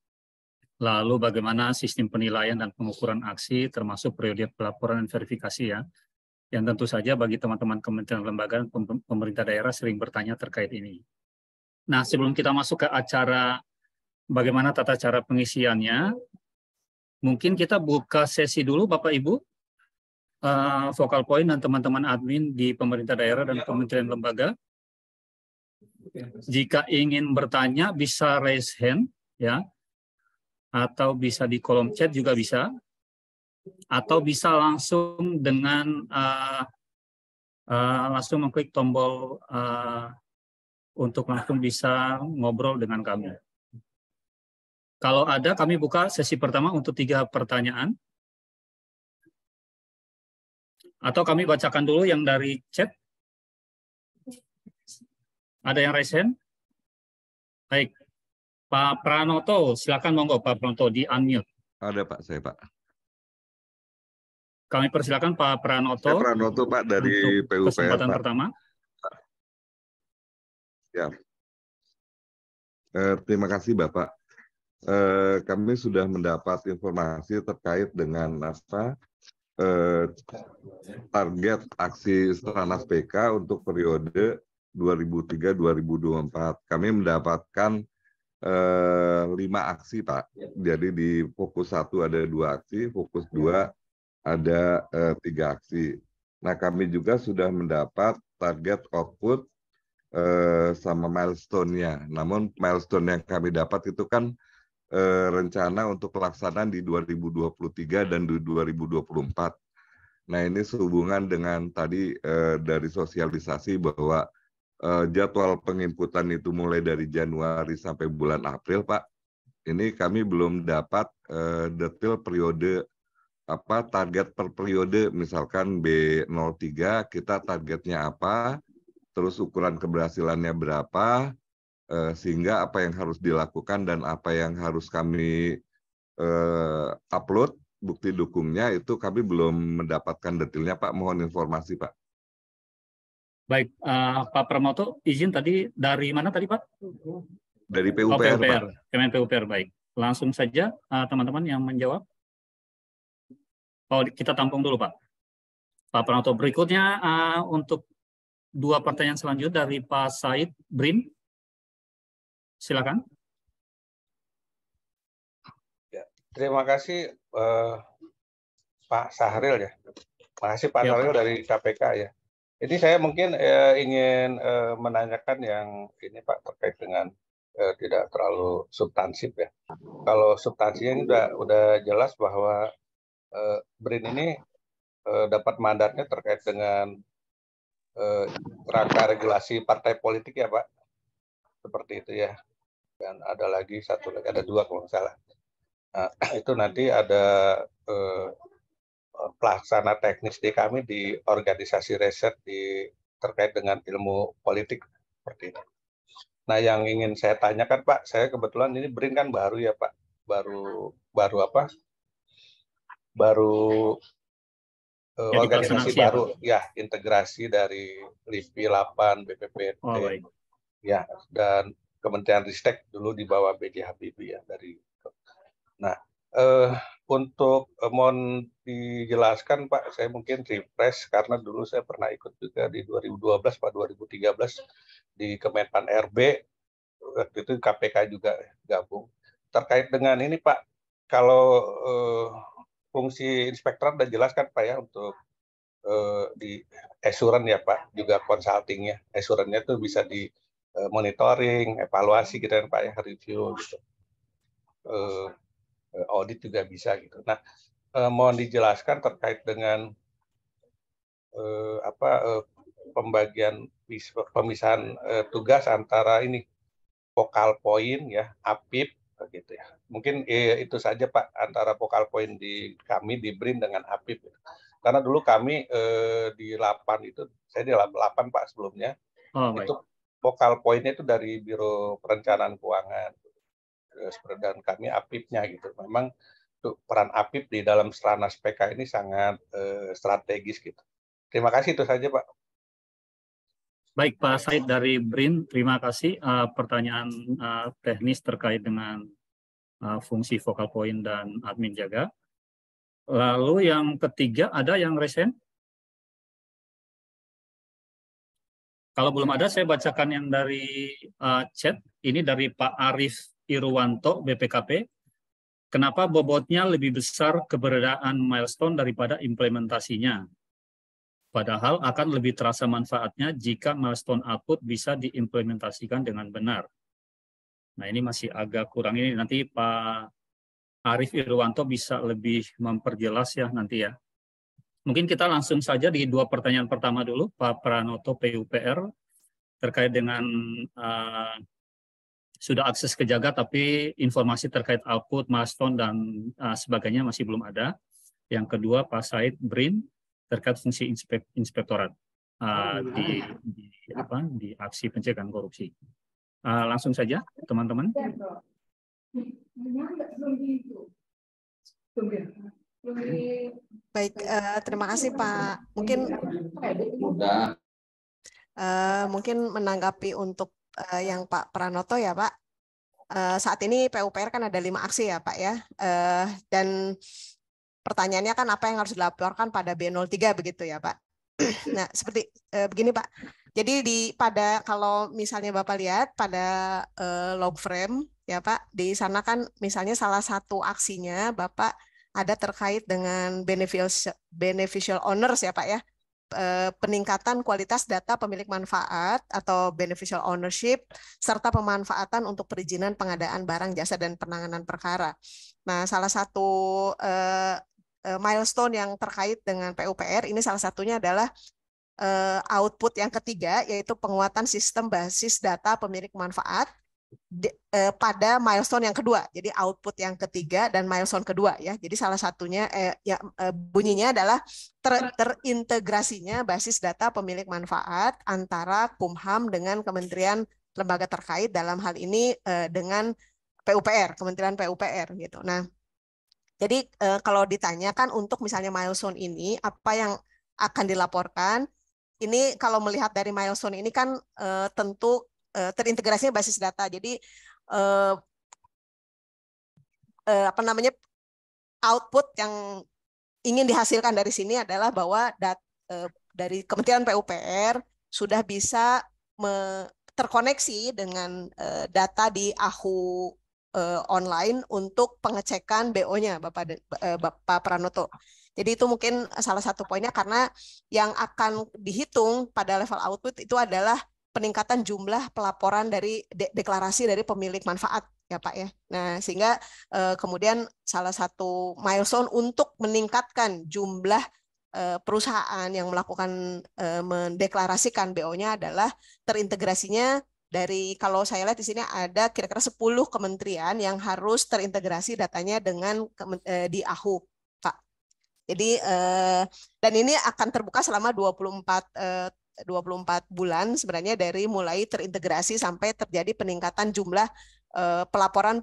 lalu bagaimana sistem penilaian dan pengukuran aksi termasuk periode pelaporan dan verifikasi ya, yang tentu saja bagi teman-teman kementerian lembaga dan pemerintah daerah sering bertanya terkait ini. Nah, sebelum kita masuk ke acara bagaimana tata cara pengisiannya, mungkin kita buka sesi dulu Bapak Ibu, focal point dan teman-teman admin di pemerintah daerah dan kementerian lembaga. Jika ingin bertanya bisa raise hand ya. atau bisa di kolom chat juga bisa, atau bisa langsung dengan langsung mengklik tombol untuk langsung bisa ngobrol dengan kami. Kalau ada, kami buka sesi pertama untuk 3 pertanyaan. Atau kami bacakan dulu yang dari chat. Ada yang raise hand? Baik. Pak Pranoto, silakan monggo Pak Pranoto di unmute. Ada Pak, saya Pak. Kami persilakan Pak Pranoto. Saya Pranoto Pak dari untuk PUPR kesempatan Pak. pertama. Ya. Terima kasih Bapak. Kami sudah mendapat informasi terkait dengan target aksi Stranas PK untuk periode 2003-2024. Kami mendapatkan 5 aksi Pak. Jadi di fokus 1 ada 2 aksi, fokus 2 ada 3 aksi. Nah kami juga sudah mendapat target output sama milestone-nya. Namun milestone yang kami dapat itu kan rencana untuk pelaksanaan di 2023 dan di 2024. Nah ini sehubungan dengan tadi dari sosialisasi bahwa jadwal penginputan itu mulai dari Januari sampai bulan April Pak. Ini kami belum dapat detail periode target per periode, misalkan B03 kita targetnya apa, terus ukuran keberhasilannya berapa, sehingga apa yang harus dilakukan dan apa yang harus kami upload bukti dukungnya itu kami belum mendapatkan detailnya Pak. Mohon informasi Pak. Baik, Pak Pranoto, izin tadi dari mana tadi Pak? Dari PUPR, Pak. Kemen PUPR, baik. Langsung saja teman-teman yang menjawab. Oh, kita tampung dulu Pak. Pak Pranoto, berikutnya untuk 2 pertanyaan selanjutnya dari Pak Said Brin. Silakan. Ya, terima kasih Pak Sahril ya. Terima kasih Pak Sahril Pak. dari KPK ya. Ini saya mungkin ingin menanyakan yang ini Pak terkait dengan tidak terlalu substansif ya. Kalau substansinya ini udah jelas bahwa BRIN ini dapat mandatnya terkait dengan kerangka regulasi partai politik ya Pak. Seperti itu ya. Dan ada lagi satu lagi, ada 2 kalau nggak salah. Nah, itu nanti ada pelaksana teknis di kami di organisasi riset terkait dengan ilmu politik seperti itu. Nah, yang ingin saya tanyakan Pak, saya kebetulan ini BRIN kan baru ya Pak, baru organisasi baru ya, integrasi dari LIPI 8, BPPT, ya, dan Kementerian Ristek dulu di bawah B.J. Habibie ya dari. Nah, untuk mohon dijelaskan Pak, saya mungkin refresh karena dulu saya pernah ikut juga di 2012 Pak 2013 di Kemenpan RB, waktu itu KPK juga gabung. Terkait dengan ini Pak, kalau fungsi inspektorat sudah jelaskan Pak ya untuk di assurance ya Pak, juga consultingnya. Assurance-nya itu bisa di monitoring, evaluasi gitu kan Pak ya, review gitu. Audit juga bisa gitu. Nah, mohon dijelaskan terkait dengan pemisahan tugas antara ini focal point ya, APIP gitu ya. Mungkin itu saja Pak antara focal point di kami di BRIN dengan APIP. Gitu. Karena dulu kami di 8 itu, saya di 8 Pak sebelumnya, itu focal point-nya itu dari Biro Perencanaan Keuangan. Dan kami APIP-nya gitu. Memang peran APIP di dalam Stranas PK ini sangat strategis gitu. Terima kasih, itu saja Pak. Baik Pak Said dari BRIN, terima kasih pertanyaan teknis terkait dengan fungsi focal point dan admin jaga. Lalu yang ketiga, ada yang resen? Kalau belum ada, saya bacakan yang dari chat. Ini dari Pak Arif Irwanto, BPKP. Kenapa bobotnya lebih besar keberadaan milestone daripada implementasinya? Padahal akan lebih terasa manfaatnya jika milestone output bisa diimplementasikan dengan benar. Nah ini masih agak kurang, ini nanti Pak Arief Irwanto bisa lebih memperjelas ya nanti ya. Mungkin kita langsung saja di 2 pertanyaan pertama dulu, Pak Pranoto PUPR, terkait dengan sudah akses ke Jaga, tapi informasi terkait output, milestone, dan sebagainya masih belum ada. Yang kedua, Pak Said Brin, terkait fungsi inspektorat di aksi pencegahan korupsi. Langsung saja, teman-teman. Baik, terima kasih Pak. Mungkin menanggapi untuk yang Pak Pranoto ya Pak. Saat ini PUPR kan ada 5 aksi ya Pak ya. Dan pertanyaannya kan apa yang harus dilaporkan pada B03 begitu ya Pak. Nah, seperti begini Pak. Jadi kalau misalnya Bapak lihat pada log frame ya Pak, di sana kan misalnya salah satu aksinya Bapak ada terkait dengan beneficial owners ya Pak ya. Peningkatan kualitas data pemilik manfaat atau beneficial ownership serta pemanfaatan untuk perizinan pengadaan barang jasa dan penanganan perkara. Nah, salah satu milestone yang terkait dengan PUPR ini salah satunya adalah output yang ketiga, yaitu penguatan sistem basis data pemilik manfaat pada milestone yang kedua. Jadi output yang ketiga dan milestone kedua ya. Jadi salah satunya bunyinya adalah terintegrasinya basis data pemilik manfaat antara Kumham dengan kementerian lembaga terkait, dalam hal ini dengan PUPR, Kementerian PUPR gitu. Nah, jadi kalau ditanyakan untuk misalnya milestone ini apa yang akan dilaporkan, ini kalau melihat dari milestone ini kan tentu terintegrasinya basis data. Jadi output yang ingin dihasilkan dari sini adalah bahwa dari Kementerian PUPR sudah bisa terkoneksi dengan data di AHU online untuk pengecekan BO-nya Bapak Pranoto. Jadi itu mungkin salah satu poinnya, karena yang akan dihitung pada level output itu adalah peningkatan jumlah pelaporan dari deklarasi dari pemilik manfaat ya Pak ya. Nah, sehingga kemudian salah satu milestone untuk meningkatkan jumlah perusahaan yang melakukan mendeklarasikan BO-nya adalah terintegrasinya dari, kalau saya lihat di sini ada kira-kira 10 kementerian yang harus terintegrasi datanya dengan di AHU, Pak. Jadi dan ini akan terbuka selama 24 bulan sebenarnya, dari mulai terintegrasi sampai terjadi peningkatan jumlah pelaporan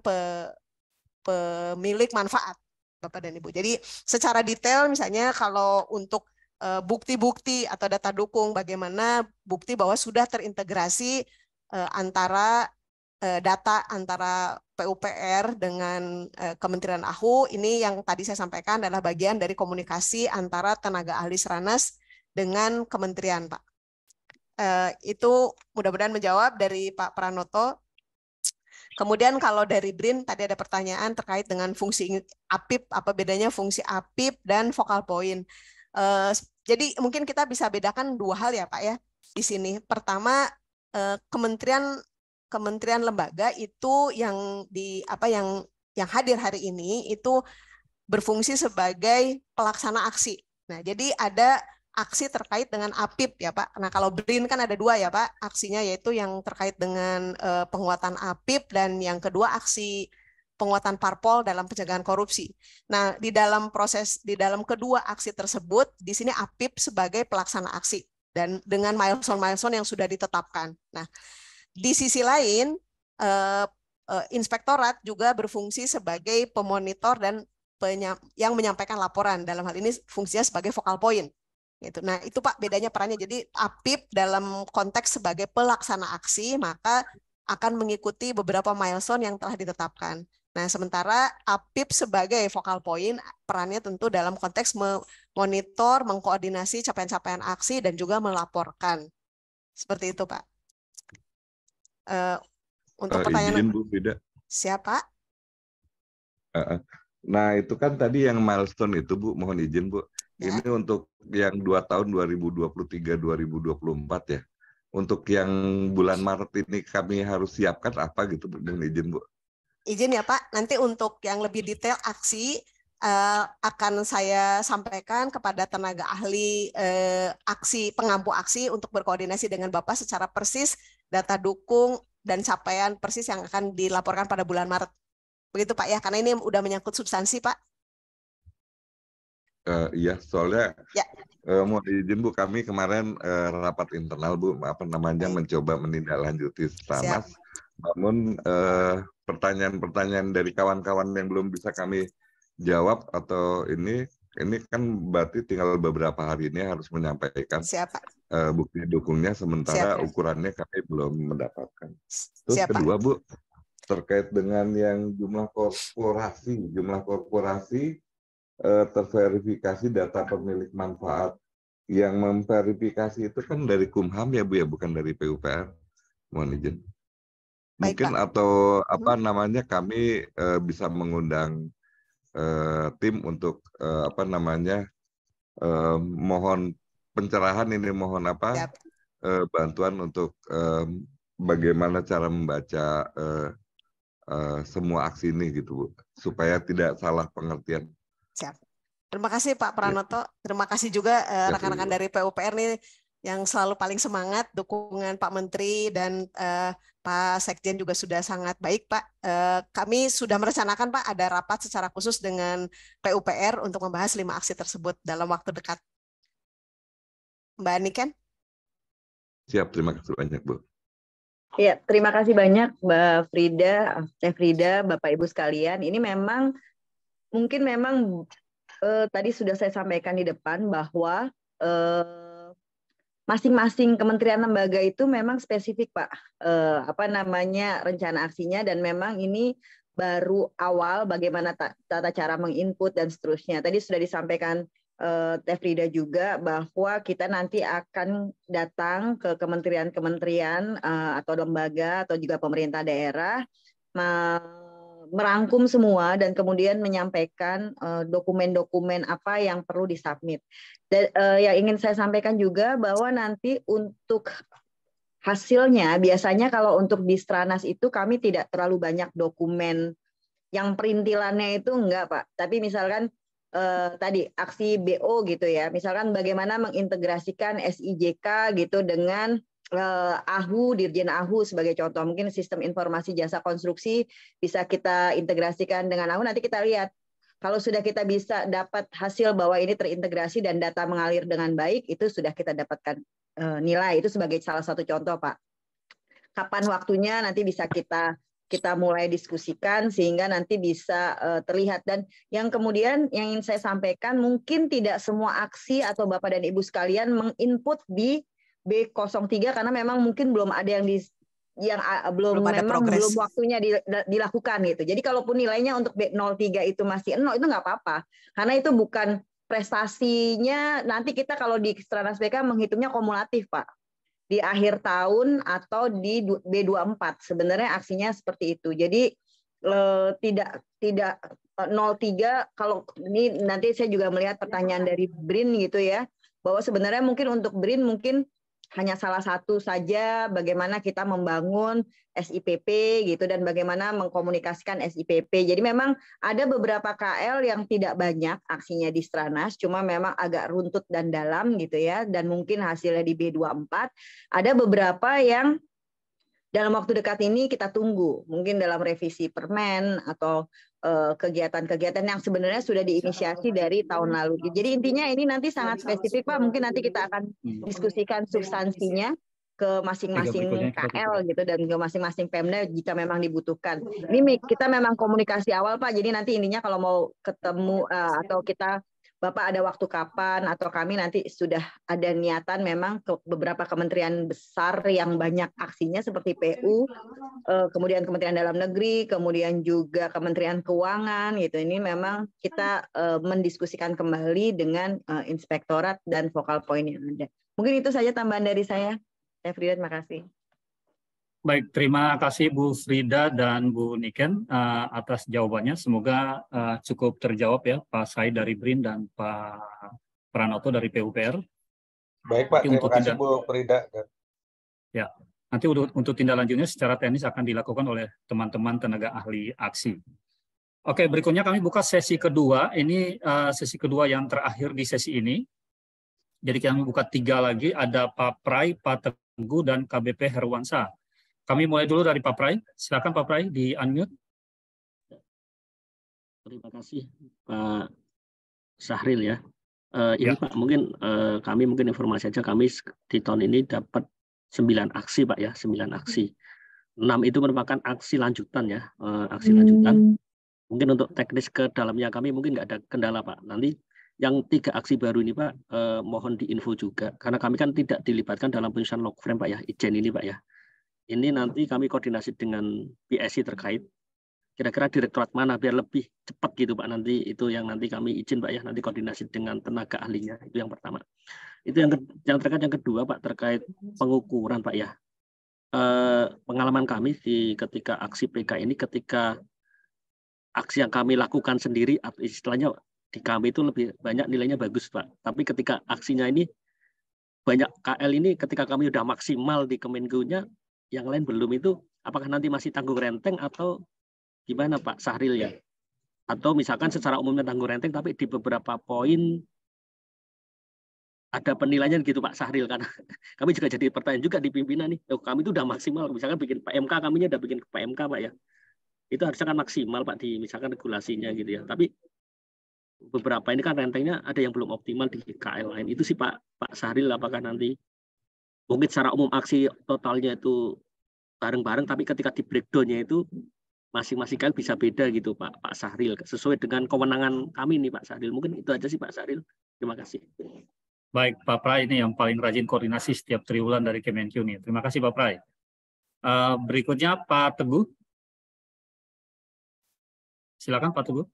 pemilik manfaat, Bapak dan Ibu. Jadi secara detail misalnya kalau untuk bukti-bukti atau data dukung, bagaimana bukti bahwa sudah terintegrasi antara data antara PUPR dengan Kementerian AHU, ini yang tadi saya sampaikan adalah bagian dari komunikasi antara tenaga ahli Seranas dengan kementerian, Pak. Itu mudah-mudahan menjawab dari Pak Pranoto. Kemudian kalau dari BRIN tadi ada pertanyaan terkait dengan fungsi APIP, apa bedanya fungsi APIP dan focal point. Jadi mungkin kita bisa bedakan 2 hal ya Pak ya di sini. Pertama, kementerian lembaga itu yang hadir hari ini itu berfungsi sebagai pelaksana aksi. Nah, jadi ada aksi terkait dengan APIP ya Pak. Nah, kalau BRIN kan ada 2 ya Pak aksinya, yaitu yang terkait dengan penguatan APIP dan yang kedua aksi penguatan parpol dalam pencegahan korupsi. Nah, di dalam kedua aksi tersebut, di sini APIP sebagai pelaksana aksi dan dengan milestone-milestone yang sudah ditetapkan. Nah, di sisi lain, inspektorat juga berfungsi sebagai pemonitor dan yang menyampaikan laporan. Dalam hal ini fungsinya sebagai focal point. Gitu. Nah, itu Pak bedanya perannya. Jadi APIP dalam konteks sebagai pelaksana aksi maka akan mengikuti beberapa milestone yang telah ditetapkan. Nah, sementara APIP sebagai focal point perannya tentu dalam konteks memonitor, mengkoordinasi capaian-capaian aksi dan juga melaporkan. Seperti itu Pak. Untuk pertanyaan izin Bu Bida. Siapa? Nah, itu kan tadi yang milestone itu Bu, mohon izin Bu. Ya. Ini untuk yang 2 tahun 2023-2024 ya. Untuk yang bulan Maret ini kami harus siapkan apa gitu, mohon izin Bu. izin ya Pak, nanti untuk yang lebih detail aksi akan saya sampaikan kepada tenaga ahli aksi pengampu aksi untuk berkoordinasi dengan Bapak secara persis data dukung dan capaian persis yang akan dilaporkan pada bulan Maret. Begitu Pak ya, karena ini udah menyangkut substansi Pak. Iya, soalnya ya. Mau izin Bu, kami kemarin rapat internal Bu, mencoba menindaklanjuti Stranas. Namun pertanyaan-pertanyaan dari kawan-kawan yang belum bisa kami jawab atau ini kan berarti tinggal beberapa hari ini harus menyampaikan bukti dukungnya, sementara ukurannya kami belum mendapatkan. Terus kedua Bu, terkait dengan yang jumlah korporasi terverifikasi data pemilik manfaat. Yang memverifikasi itu kan dari Kumham ya Bu ya, bukan dari PUPR. Mohon izin. Mungkin atau kami bisa mengundang tim untuk mohon pencerahan ini, mohon bantuan untuk bagaimana cara membaca semua aksi ini gitu Bu, supaya tidak salah pengertian. Siap. Terima kasih Pak Pranoto. Terima kasih juga rekan-rekan dari PUPR nih yang selalu paling semangat, dukungan Pak Menteri dan Pak Sekjen juga sudah sangat baik Pak. Kami sudah merencanakan Pak ada rapat secara khusus dengan PUPR untuk membahas 5 aksi tersebut dalam waktu dekat. Mbak Niken? Siap, terima kasih banyak Bu. Ya, terima kasih banyak Mbak Frida, Teh Frida, Bapak Ibu sekalian. Ini memang mungkin tadi sudah saya sampaikan di depan bahwa masing-masing kementerian lembaga itu memang spesifik Pak, rencana aksinya, dan memang ini baru awal bagaimana tata cara menginput dan seterusnya. Tadi sudah disampaikan Teh Frida juga bahwa kita nanti akan datang ke kementerian-kementerian atau lembaga atau juga pemerintah daerah, merangkum semua dan kemudian menyampaikan dokumen-dokumen apa yang perlu disubmit. Dan yang ingin saya sampaikan juga bahwa nanti untuk hasilnya biasanya kalau untuk di Stranas itu kami tidak terlalu banyak dokumen yang perintilannya itu enggak Pak. Tapi misalkan tadi aksi BO gitu ya, misalkan bagaimana mengintegrasikan SIJK gitu dengan AHU, Dirjen AHU sebagai contoh, mungkin sistem informasi jasa konstruksi bisa kita integrasikan dengan AHU. Nanti kita lihat kalau sudah kita bisa dapat hasil bahwa ini terintegrasi dan data mengalir dengan baik, itu sudah kita dapatkan nilai. Itu sebagai salah satu contoh Pak. Kapan waktunya nanti bisa kita mulai diskusikan sehingga nanti bisa terlihat. Dan yang kemudian yang ingin saya sampaikan, mungkin tidak semua aksi atau Bapak dan Ibu sekalian menginput di B03 karena memang mungkin belum ada yang belum waktunya dilakukan gitu. Jadi kalaupun nilainya untuk B03 itu masih 0, itu nggak apa-apa. Karena itu bukan prestasinya, nanti kita kalau di Stranas PK menghitungnya kumulatif Pak. Di akhir tahun atau di B24 sebenarnya aksinya seperti itu. Jadi tidak 03, kalau ini nanti saya juga melihat pertanyaan dari BRIN gitu ya, bahwa sebenarnya mungkin untuk BRIN mungkin hanya salah satu saja bagaimana kita membangun SIPP gitu dan bagaimana mengkomunikasikan SIPP. Jadi memang ada beberapa KL yang tidak banyak aksinya di Stranas, cuma memang agak runtut dan dalam gitu ya, dan mungkin hasilnya di B24. Ada beberapa yang dalam waktu dekat ini kita tunggu, mungkin dalam revisi Permen atau kegiatan-kegiatan yang sebenarnya sudah diinisiasi dari tahun lalu. Jadi intinya ini nanti sangat spesifik Pak, mungkin nanti kita akan diskusikan substansinya ke masing-masing KL gitu dan ke masing-masing Pemda jika memang dibutuhkan. Ini kita memang komunikasi awal Pak, jadi nanti intinya kalau mau ketemu atau kita Bapak ada waktu kapan atau kami nanti sudah ada niatan memang ke beberapa kementerian besar yang banyak aksinya seperti PU, kemudian Kementerian Dalam Negeri, kemudian juga Kementerian Keuangan gitu. Ini memang kita mendiskusikan kembali dengan inspektorat dan focal point yang ada. Mungkin itu saja tambahan dari saya. Teh Frida, terima kasih. Baik, terima kasih Bu Frida dan Bu Niken atas jawabannya. Semoga cukup terjawab ya Pak Said dari BRIN dan Pak Pranoto dari PUPR. Baik Pak, terima kasih Bu Frida. Ya, Nanti untuk tindak lanjutnya secara teknis akan dilakukan oleh teman-teman tenaga ahli aksi. Oke, berikutnya kami buka sesi kedua. Ini sesi kedua yang terakhir di sesi ini. Jadi kami buka 3 lagi, ada Pak Prai, Pak Teguh, dan KBP Herwansa. Kami mulai dulu dari Pak Prai. Silakan Pak Prai, di-unmute. Terima kasih Pak Sahril ya. Ini Pak, mungkin kami informasi aja, kami di tahun ini dapat 9 aksi Pak ya, 9 aksi. 6 itu merupakan aksi lanjutan ya, aksi lanjutan. Mungkin untuk teknis ke dalamnya kami mungkin nggak ada kendala Pak. Nanti yang 3 aksi baru ini Pak, mohon diinfo juga. Karena kami kan tidak dilibatkan dalam penyusunan log frame Pak ya, ijen ini Pak ya. Ini nanti kami koordinasi dengan PSI terkait. Kira-kira direktorat mana biar lebih cepat gitu Pak, nanti itu yang nanti kami izin Pak ya, nanti koordinasi dengan tenaga ahlinya, itu yang pertama. Itu yang terkait yang kedua Pak, terkait pengukuran Pak ya. Pengalaman kami ketika aksi PK ini, ketika aksi yang kami lakukan sendiri, istilahnya di kami itu lebih banyak nilainya bagus Pak. Tapi ketika aksinya ini banyak KL ini, ketika kami udah maksimal di Kemenku-nya, yang lain belum, itu apakah nanti masih tanggung renteng atau gimana Pak Sahril ya? Atau misalkan secara umumnya tanggung renteng, tapi di beberapa poin ada penilaian gitu Pak Sahril, karena kami juga jadi pertanyaan juga di pimpinan nih, kami itu udah maksimal, misalkan bikin PMK, kaminya udah bikin PMK Pak ya, itu harusnya kan maksimal Pak di misalkan regulasinya gitu ya, tapi beberapa ini kan rentengnya ada yang belum optimal di KL lain, itu sih Pak Sahril, apakah nanti mungkin secara umum aksi totalnya itu bareng-bareng, tapi ketika di breakdown-nya itu masing-masing kan bisa beda gitu Pak Sahril, sesuai dengan kewenangan kami nih Pak Sahril. Mungkin itu aja sih Pak Sahril. Terima kasih. Baik, Pak Prai ini yang paling rajin koordinasi setiap triwulan dari Kemenku nih. Terima kasih Pak Prai. Berikutnya Pak Teguh. Silakan Pak Teguh.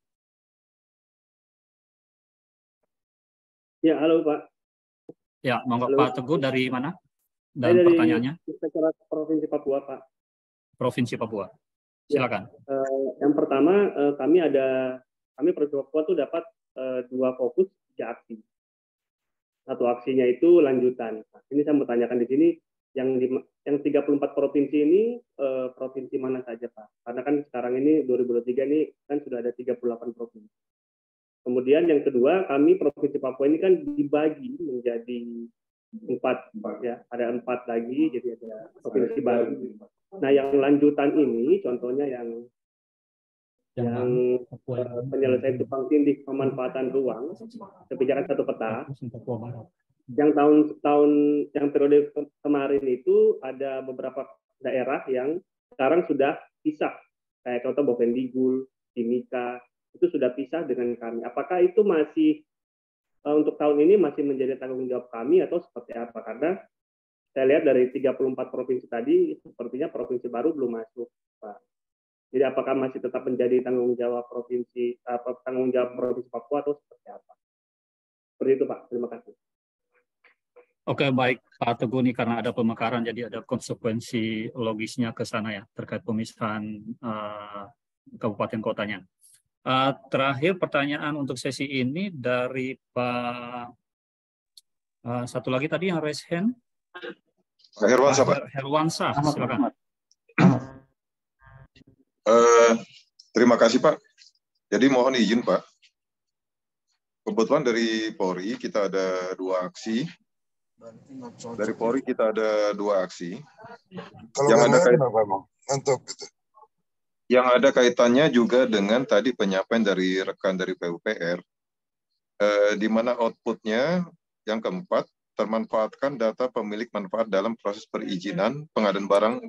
Ya, halo Pak. Ya, monggo Pak Teguh, dari mana? Dan dari pertanyaannya? Inspektorat Provinsi Papua Pak. Provinsi Papua. Silakan. Ya, yang pertama kami Provinsi Papua tuh dapat 2 fokus 3 aksi. Satu aksinya itu lanjutan. Nah, ini saya mau tanyakan di sini yang 34 provinsi ini provinsi mana saja Pak? Karena kan sekarang ini 2023 ini kan sudah ada 38 provinsi. Kemudian yang kedua, kami Provinsi Papua ini kan dibagi menjadi 4 ya, ada 4 lagi, jadi ada provinsi baru. Nah, yang lanjutan ini contohnya yang penyelesaian tumpang tindih pemanfaatan ruang kebijakan 1 peta. Yang tahun yang periode kemarin itu ada beberapa daerah yang sekarang sudah pisah, kayak contoh Bovendigul, Timika, itu sudah pisah dengan kami. Apakah itu masih untuk tahun ini masih menjadi tanggung jawab kami atau seperti apa? Karena saya lihat dari 34 provinsi tadi, sepertinya provinsi baru belum masuk, Pak. Jadi apakah masih tetap menjadi tanggung jawab Provinsi Papua atau seperti apa? Seperti itu, Pak. Terima kasih. Oke, baik Pak Teguh, nih karena ada pemekaran, jadi ada konsekuensi logisnya ke sana ya, terkait pemisahan kabupaten kotanya. Terakhir pertanyaan untuk sesi ini dari Pak satu lagi tadi yang raise hand. Pak Herwansa, Pak. Herwansa, silakan. Terima kasih, Pak. Jadi mohon izin, Pak. Kebetulan dari Polri kita ada 2 aksi. Dari Polri kita ada 2 aksi. Kalau yang ada kenapa emang? Ngantuk gitu. Yang ada kaitannya juga dengan tadi penyampaian dari rekan dari PUPR, di mana outputnya yang keempat, termanfaatkan data pemilik manfaat dalam proses perizinan, pengadaan barang,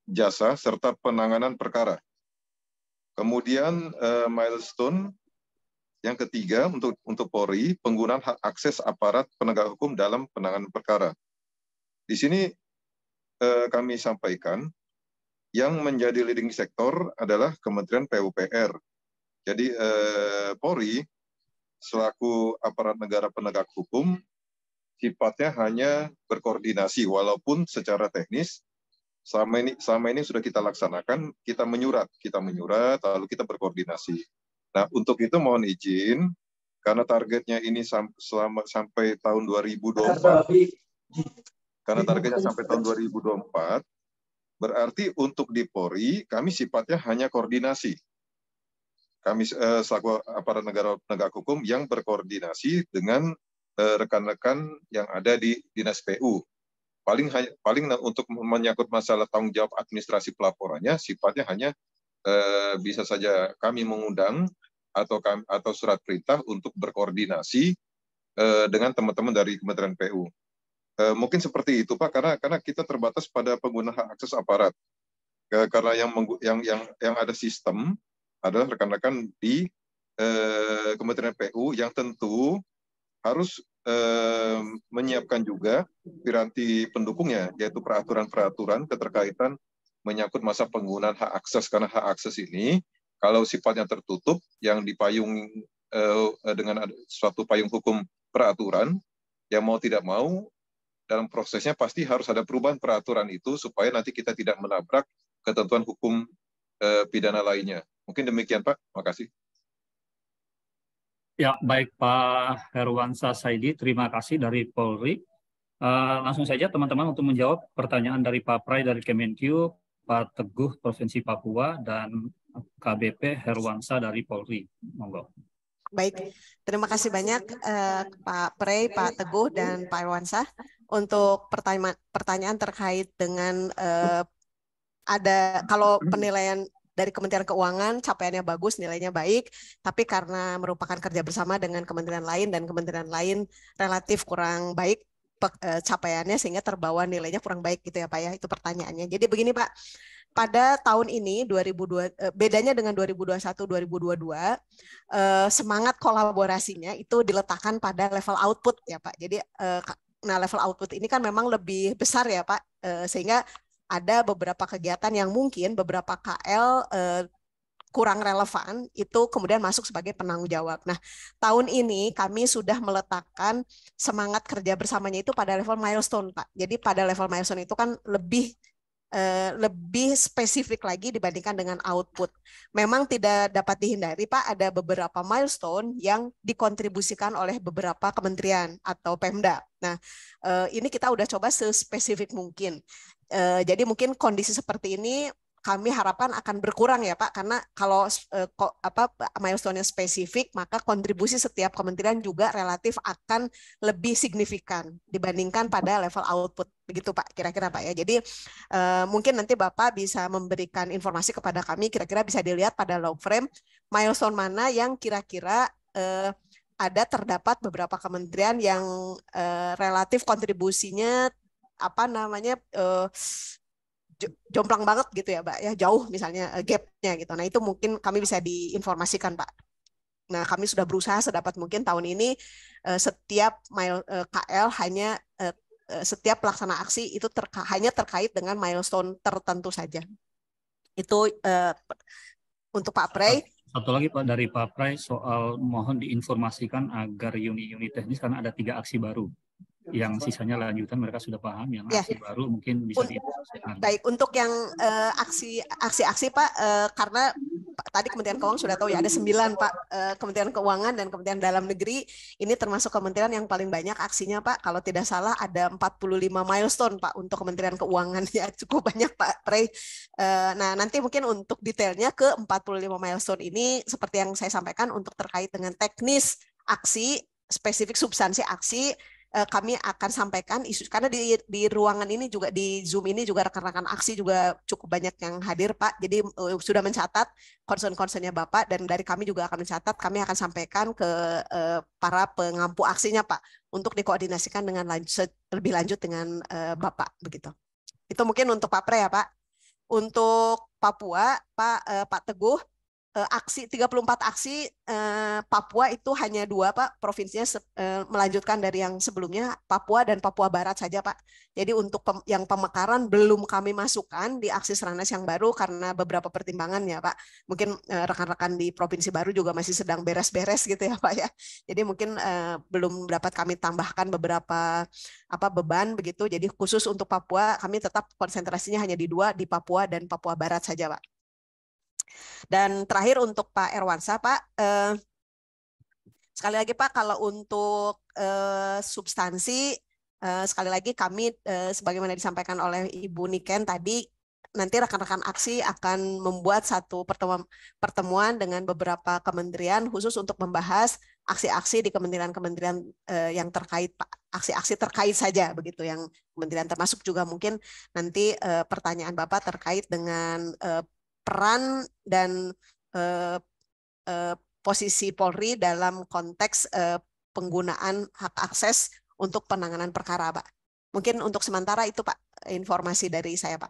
jasa, serta penanganan perkara. Kemudian milestone yang ketiga untuk Polri, penggunaan hak akses aparat penegak hukum dalam penanganan perkara. Di sini kami sampaikan, yang menjadi leading sektor adalah Kementerian PUPR. Jadi Polri selaku aparat negara penegak hukum sifatnya hanya berkoordinasi, walaupun secara teknis selama ini sudah kita laksanakan, kita menyurat lalu kita berkoordinasi. Nah, untuk itu mohon izin, karena targetnya ini sampai tahun 2024, Berarti untuk di Polri, kami sifatnya hanya koordinasi. Kami selaku aparat negara penegak hukum yang berkoordinasi dengan rekan-rekan yang ada di Dinas PU. Paling untuk menyangkut masalah tanggung jawab administrasi pelaporannya, sifatnya hanya bisa saja kami mengundang atau surat perintah untuk berkoordinasi dengan teman-teman dari Kementerian PU. Mungkin seperti itu Pak, karena kita terbatas pada pengguna hak akses aparat. Karena yang ada sistem adalah rekan-rekan di Kementerian PU yang tentu harus menyiapkan juga piranti pendukungnya, yaitu peraturan-peraturan keterkaitan menyangkut masa penggunaan hak akses. Karena hak akses ini kalau sifatnya tertutup yang dipayung dengan suatu payung hukum peraturan, yang mau tidak mau dalam prosesnya pasti harus ada perubahan peraturan itu supaya nanti kita tidak menabrak ketentuan hukum pidana lainnya. Mungkin demikian Pak, makasih. Ya, baik Pak Herwansa Saidi, terima kasih dari Polri. Langsung saja teman-teman untuk menjawab pertanyaan dari Pak Pray dari Kemenkyu, Pak Teguh Provinsi Papua, dan KBP Herwansa dari Polri. Monggo. Baik, terima kasih banyak Pak Pray, Pak Teguh, dan Pak Herwansa untuk pertanyaan terkait dengan kalau penilaian dari Kementerian Keuangan capaiannya bagus, nilainya baik, tapi karena merupakan kerja bersama dengan kementerian lain dan kementerian lain relatif kurang baik capaiannya sehingga terbawa nilainya kurang baik gitu ya Pak ya. Itu pertanyaannya. Jadi begini Pak, pada tahun ini bedanya dengan 2021-2022 semangat kolaborasinya itu diletakkan pada level output ya Pak. Jadi level output ini kan memang lebih besar ya Pak, sehingga ada beberapa kegiatan yang mungkin beberapa KL kurang relevan, itu kemudian masuk sebagai penanggung jawab. Nah, tahun ini kami sudah meletakkan semangat kerja bersamanya itu pada level milestone, Pak. Jadi pada level milestone itu kan lebih spesifik lagi dibandingkan dengan output. Memang tidak dapat dihindari, Pak, ada beberapa milestone yang dikontribusikan oleh beberapa kementerian atau Pemda. Nah, ini kita udah coba sespesifik mungkin. Jadi mungkin kondisi seperti ini kami harapkan akan berkurang ya Pak, karena kalau milestone-nya spesifik, maka kontribusi setiap kementerian juga relatif akan lebih signifikan dibandingkan pada level output. Begitu Pak, kira-kira Pak ya. Jadi mungkin nanti Bapak bisa memberikan informasi kepada kami, kira-kira bisa dilihat pada log frame, milestone mana yang kira-kira ada terdapat beberapa kementerian yang relatif kontribusinya jomplang banget gitu ya Pak ya, jauh misalnya gapnya gitu. Nah itu mungkin kami bisa diinformasikan Pak. Nah kami sudah berusaha sedapat mungkin tahun ini setiap KL hanya setiap pelaksana aksi itu hanya terkait dengan milestone tertentu saja. Itu untuk Pak Pray. Satu lagi Pak dari Pak Pray soal mohon diinformasikan agar unit-unit teknis karena ada 3 aksi baru. Yang sisanya lanjutan mereka sudah paham, yang aksi baru mungkin bisa diinformasikan. Baik, untuk yang aksi-aksi Pak, karena tadi Kementerian Keuangan sudah tahu ya ada 9 Pak, Kementerian Keuangan dan Kementerian Dalam Negeri ini termasuk kementerian yang paling banyak aksinya Pak. Kalau tidak salah ada 45 milestone Pak untuk Kementerian Keuangan ya, cukup banyak Pak Pray. Nah nanti mungkin untuk detailnya ke 45 milestone ini seperti yang saya sampaikan untuk terkait dengan teknis aksi, spesifik substansi aksi, kami akan sampaikan isu karena di ruangan ini juga di Zoom ini juga rekan-rekan aksi juga cukup banyak yang hadir Pak. Jadi sudah mencatat concern-concernnya Bapak dan dari kami juga akan mencatat, kami akan sampaikan ke para pengampu aksinya Pak untuk dikoordinasikan dengan lebih lanjut dengan Bapak begitu. Itu mungkin untuk Pak Pre ya Pak. Untuk Papua Pak Teguh, aksi 34 aksi Papua itu hanya 2 Pak, provinsinya melanjutkan dari yang sebelumnya, Papua dan Papua Barat saja Pak. Jadi untuk yang Pemekaran belum kami masukkan di aksi Seranas yang baru karena beberapa pertimbangan ya Pak. Mungkin rekan-rekan di provinsi baru juga masih sedang beres-beres gitu ya Pak ya. Jadi mungkin belum dapat kami tambahkan beberapa beban begitu. Jadi khusus untuk Papua kami tetap konsentrasinya hanya di 2, di Papua dan Papua Barat saja Pak. Dan terakhir untuk Pak Herwansa, Pak, sekali lagi Pak, kalau untuk substansi, sekali lagi kami, sebagaimana disampaikan oleh Ibu Niken tadi, nanti rekan-rekan aksi akan membuat satu pertemuan dengan beberapa kementerian khusus untuk membahas aksi-aksi di kementerian-kementerian yang terkait, aksi-aksi terkait saja begitu, yang kementerian termasuk juga mungkin nanti pertanyaan Bapak terkait dengan peran dan posisi Polri dalam konteks penggunaan hak akses untuk penanganan perkara, Pak. Mungkin untuk sementara itu, Pak, informasi dari saya, Pak.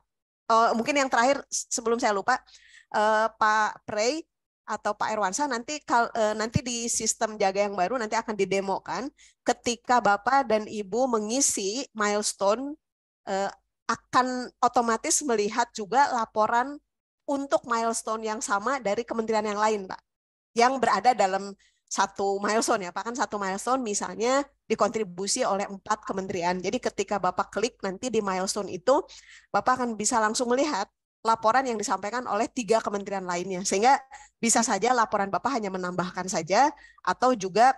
Mungkin yang terakhir sebelum saya lupa, Pak Prey atau Pak Irwansyah nanti di sistem jaga yang baru nanti akan didemokan ketika Bapak dan Ibu mengisi milestone, akan otomatis melihat juga laporan untuk milestone yang sama dari kementerian yang lain, Pak, yang berada dalam satu milestone ya Pak, kan satu milestone misalnya dikontribusi oleh 4 kementerian. Jadi ketika Bapak klik nanti di milestone itu, Bapak akan bisa langsung melihat laporan yang disampaikan oleh 3 kementerian lainnya. Sehingga bisa saja laporan Bapak hanya menambahkan saja atau juga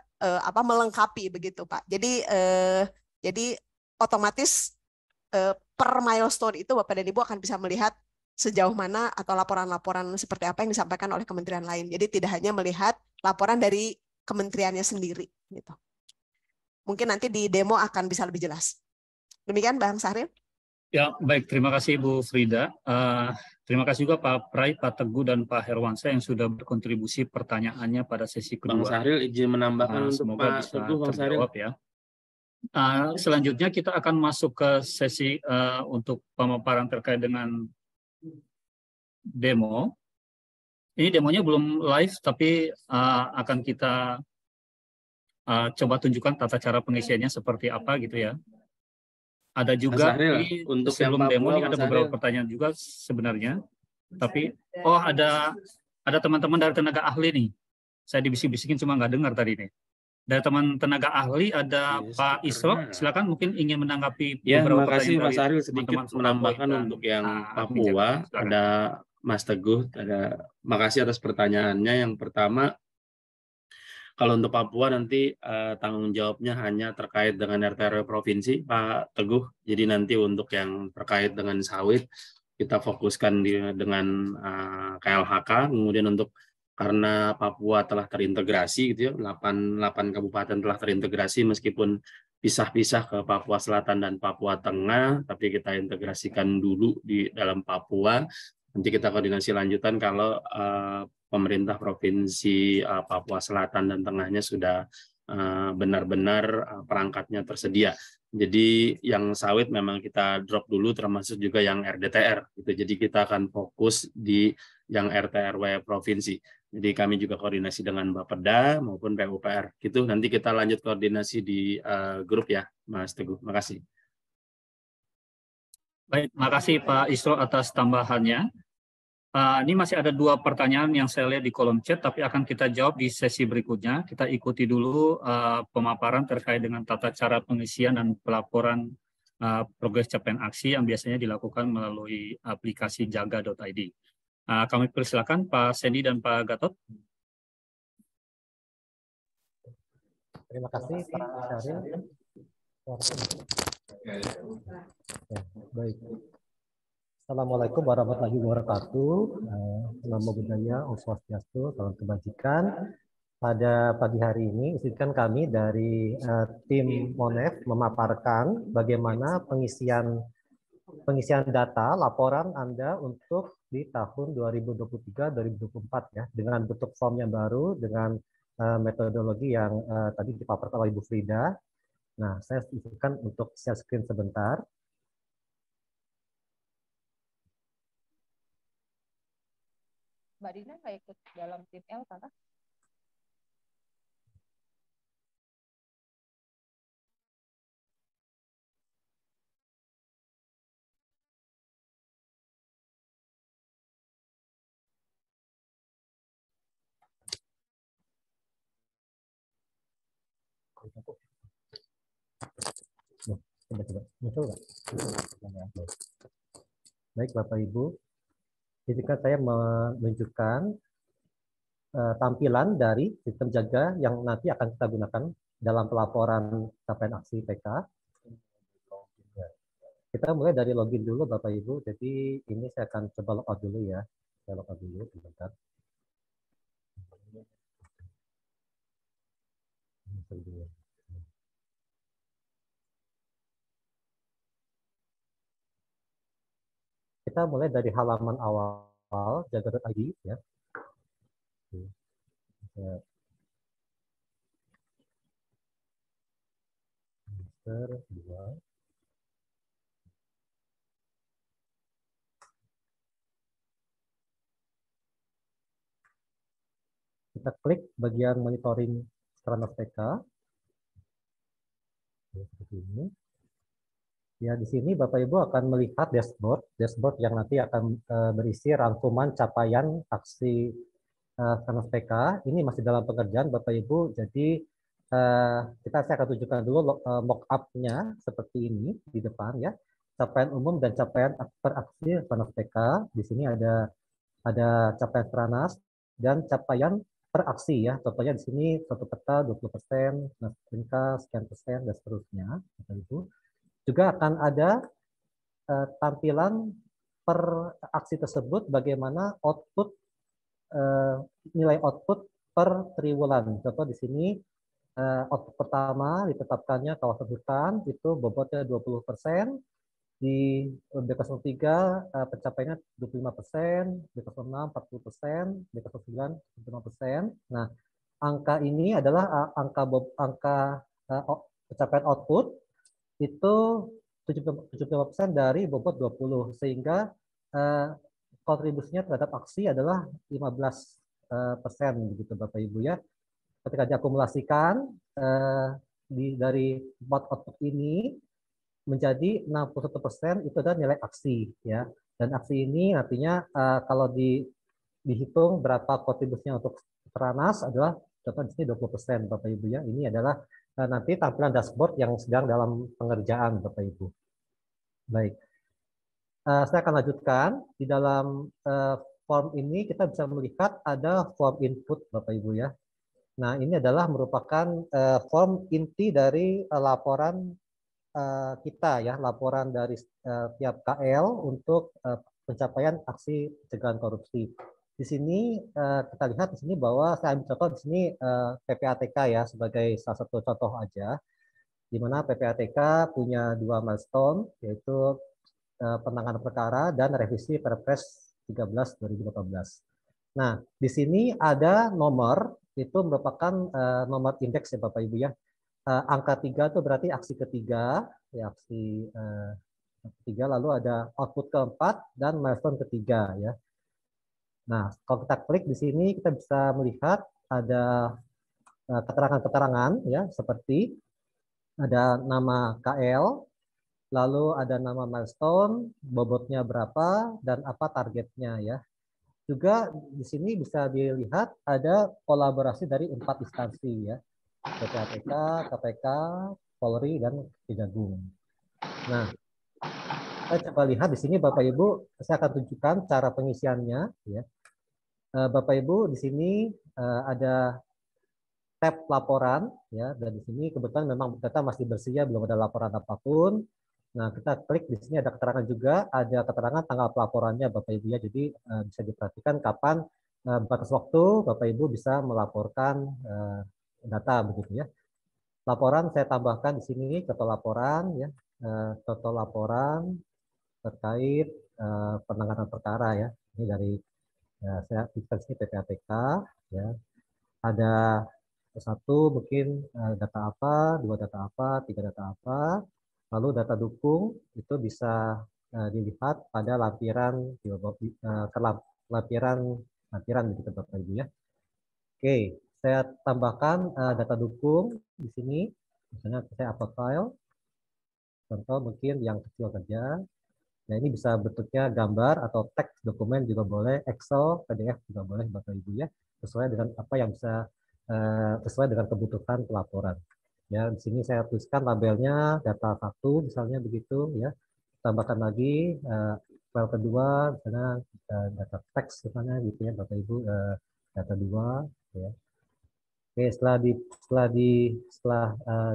melengkapi begitu Pak. Jadi otomatis per milestone itu Bapak dan Ibu akan bisa melihat sejauh mana atau laporan-laporan seperti apa yang disampaikan oleh kementerian lain. Jadi tidak hanya melihat laporan dari kementeriannya sendiri. Gitu. Mungkin nanti di demo akan bisa lebih jelas. Demikian Bang Sahril. Ya, baik. Terima kasih Ibu Frida. Terima kasih juga Pak Prai, Pak Teguh, dan Pak Herwansyah yang sudah berkontribusi pertanyaannya pada sesi kedua. Bang Sahril izin menambahkan untuk semoga Pak Teguh, Bang Sahril. Ya. Selanjutnya kita akan masuk ke sesi untuk pemaparan terkait dengan demo. Ini demonya belum live, tapi akan kita coba tunjukkan tata cara pengisiannya seperti apa gitu ya. Ada juga ini untuk sebelum yang demo Papua, ini ada beberapa pertanyaan juga sebenarnya. Tapi ada teman-teman dari tenaga ahli nih. Saya dibisik-bisikin cuma nggak dengar tadi nih. Dari teman tenaga ahli ada Pak Isro, silakan mungkin ingin menanggapi beberapa pertanyaan. Terima kasih Mas Sahril, sedikit menambahkan untuk yang Papua, ada Mas Teguh, makasih atas pertanyaannya. Yang pertama, kalau untuk Papua nanti tanggung jawabnya hanya terkait dengan RT/RW provinsi, Pak Teguh. Jadi nanti untuk yang terkait dengan sawit, kita fokuskan dengan KLHK. Kemudian untuk karena Papua telah terintegrasi, gitu ya, 8 kabupaten telah terintegrasi meskipun pisah-pisah ke Papua Selatan dan Papua Tengah, tapi kita integrasikan dulu di dalam Papua. Nanti kita koordinasi lanjutan kalau pemerintah provinsi Papua Selatan dan Tengahnya sudah benar-benar perangkatnya tersedia. Jadi yang sawit memang kita drop dulu, termasuk juga yang RDTR. Gitu. Jadi kita akan fokus di yang RT/RW provinsi. Jadi kami juga koordinasi dengan Bapeda maupun PUPR. Gitu. Nanti kita lanjut koordinasi di grup ya, Mas Teguh. Makasih. Baik, makasih Pak Isro atas tambahannya. Ini masih ada 2 pertanyaan yang saya lihat di kolom chat, tapi akan kita jawab di sesi berikutnya. Kita ikuti dulu pemaparan terkait dengan tata cara pengisian dan pelaporan progres capaian aksi yang biasanya dilakukan melalui aplikasi jaga.id. Kami persilakan Pak Sandy dan Pak Gatot. Terima kasih Pak Syahril. Baik. Assalamualaikum warahmatullahi wabarakatuh. Namo Buddhaya, Om Swastiastu, salam kebajikan. Pada pagi hari ini, izinkan kami dari tim MONEF memaparkan bagaimana pengisian data laporan Anda untuk di tahun 2023-2024 ya, dengan bentuk form yang baru, dengan metodologi yang tadi dipaparkan oleh Ibu Frida. Nah, saya izinkan untuk share screen sebentar. Mbak Dina nggak ikut dalam tim L, Kakak? Baik Bapak Ibu, izinkan saya menunjukkan tampilan dari sistem jaga yang nanti akan kita gunakan dalam pelaporan capaian aksi PK. Kita mulai dari login dulu Bapak Ibu. Jadi ini saya akan coba logout dulu ya. Saya logout dulu sebentar. Kita mulai dari halaman awal jaga.id ya. Master 2. Kita klik bagian monitoring Stranas PK. Seperti ini. Ya, di sini Bapak Ibu akan melihat dashboard yang nanti akan berisi rangkuman capaian aksi Stranas PK. Ini masih dalam pengerjaan Bapak Ibu. Jadi saya akan tunjukkan dulu mock-up-nya seperti ini di depan ya. Capaian umum dan capaian per aksi Stranas PK. Di sini ada capaian Stranas dan capaian per aksi ya. Contohnya di sini satu peta 20%, sekian persen dan seterusnya. Bapak Ibu. Juga akan ada tampilan per aksi tersebut bagaimana output nilai output per triwulan. Contoh di sini output pertama ditetapkannya kawasan hutan itu bobotnya 20%, di B03 pencapaiannya 25%, B06 40%, B09 75%. Nah, angka ini adalah angka pencapaian output itu 75% dari bobot 20, sehingga kontribusinya terhadap aksi adalah 15% begitu Bapak Ibu ya. Ketika diakumulasikan dari output ini menjadi 61% itu adalah nilai aksi ya. Dan aksi ini artinya kalau dihitung berapa kontribusinya untuk Stranas adalah contoh di sini 20% Bapak Ibu ya. Ini adalah nanti tampilan dashboard yang sedang dalam pengerjaan Bapak Ibu. Baik. Saya akan lanjutkan. Di dalam form ini kita bisa melihat ada form input Bapak Ibu ya. Nah, ini adalah merupakan form inti dari laporan kita ya, laporan dari tiap KL untuk pencapaian aksi pencegahan korupsi. Di sini kita lihat di sini bahwa saya ambil contoh di sini PPATK ya sebagai salah satu contoh aja, di mana PPATK punya 2 milestone yaitu penanganan perkara dan revisi Perpres 13/2015. Nah, di sini ada nomor itu merupakan nomor indeks ya Bapak Ibu ya. Angka 3 itu berarti aksi ketiga, ya aksi ketiga, lalu ada output keempat dan milestone ketiga ya. Nah, kalau kita klik di sini kita bisa melihat ada keterangan-keterangan ya seperti ada nama KL, lalu ada nama milestone, bobotnya berapa dan apa targetnya ya. Juga di sini bisa dilihat ada kolaborasi dari 4 instansi ya. PPATK, KPK, Polri, dan Kejagung. Nah, kita coba lihat di sini Bapak Ibu, saya akan tunjukkan cara pengisiannya. Ya. Bapak Ibu di sini ada tab laporan, ya, dan di sini kebetulan memang data masih bersih ya, belum ada laporan apapun. Nah, kita klik di sini ada keterangan juga, ada keterangan tanggal pelaporannya Bapak Ibu ya, jadi bisa diperhatikan kapan batas waktu Bapak Ibu bisa melaporkan data begitu ya. Laporan saya tambahkan di sini contoh laporan ya, contoh laporan terkait penanganan perkara ya. Ini dari saya tuliskan sini PPATK ya. Ada satu mungkin data apa, 2 data apa, 3 data apa. Lalu data dukung itu bisa dilihat pada lampiran lampiran begitu Bapak Ibu ya. Oke. Saya tambahkan data dukung di sini, misalnya saya upload file, contoh mungkin yang kecil saja. Nah ini bisa bentuknya gambar atau teks dokumen juga boleh, Excel, PDF juga boleh Bapak Ibu ya, sesuai dengan apa yang bisa sesuai dengan kebutuhan pelaporan. Ya di sini saya tuliskan labelnya data 1 misalnya begitu ya, tambahkan lagi file kedua misalnya data teks misalnya gitu ya Bapak Ibu, data 2 ya. Oke, setelah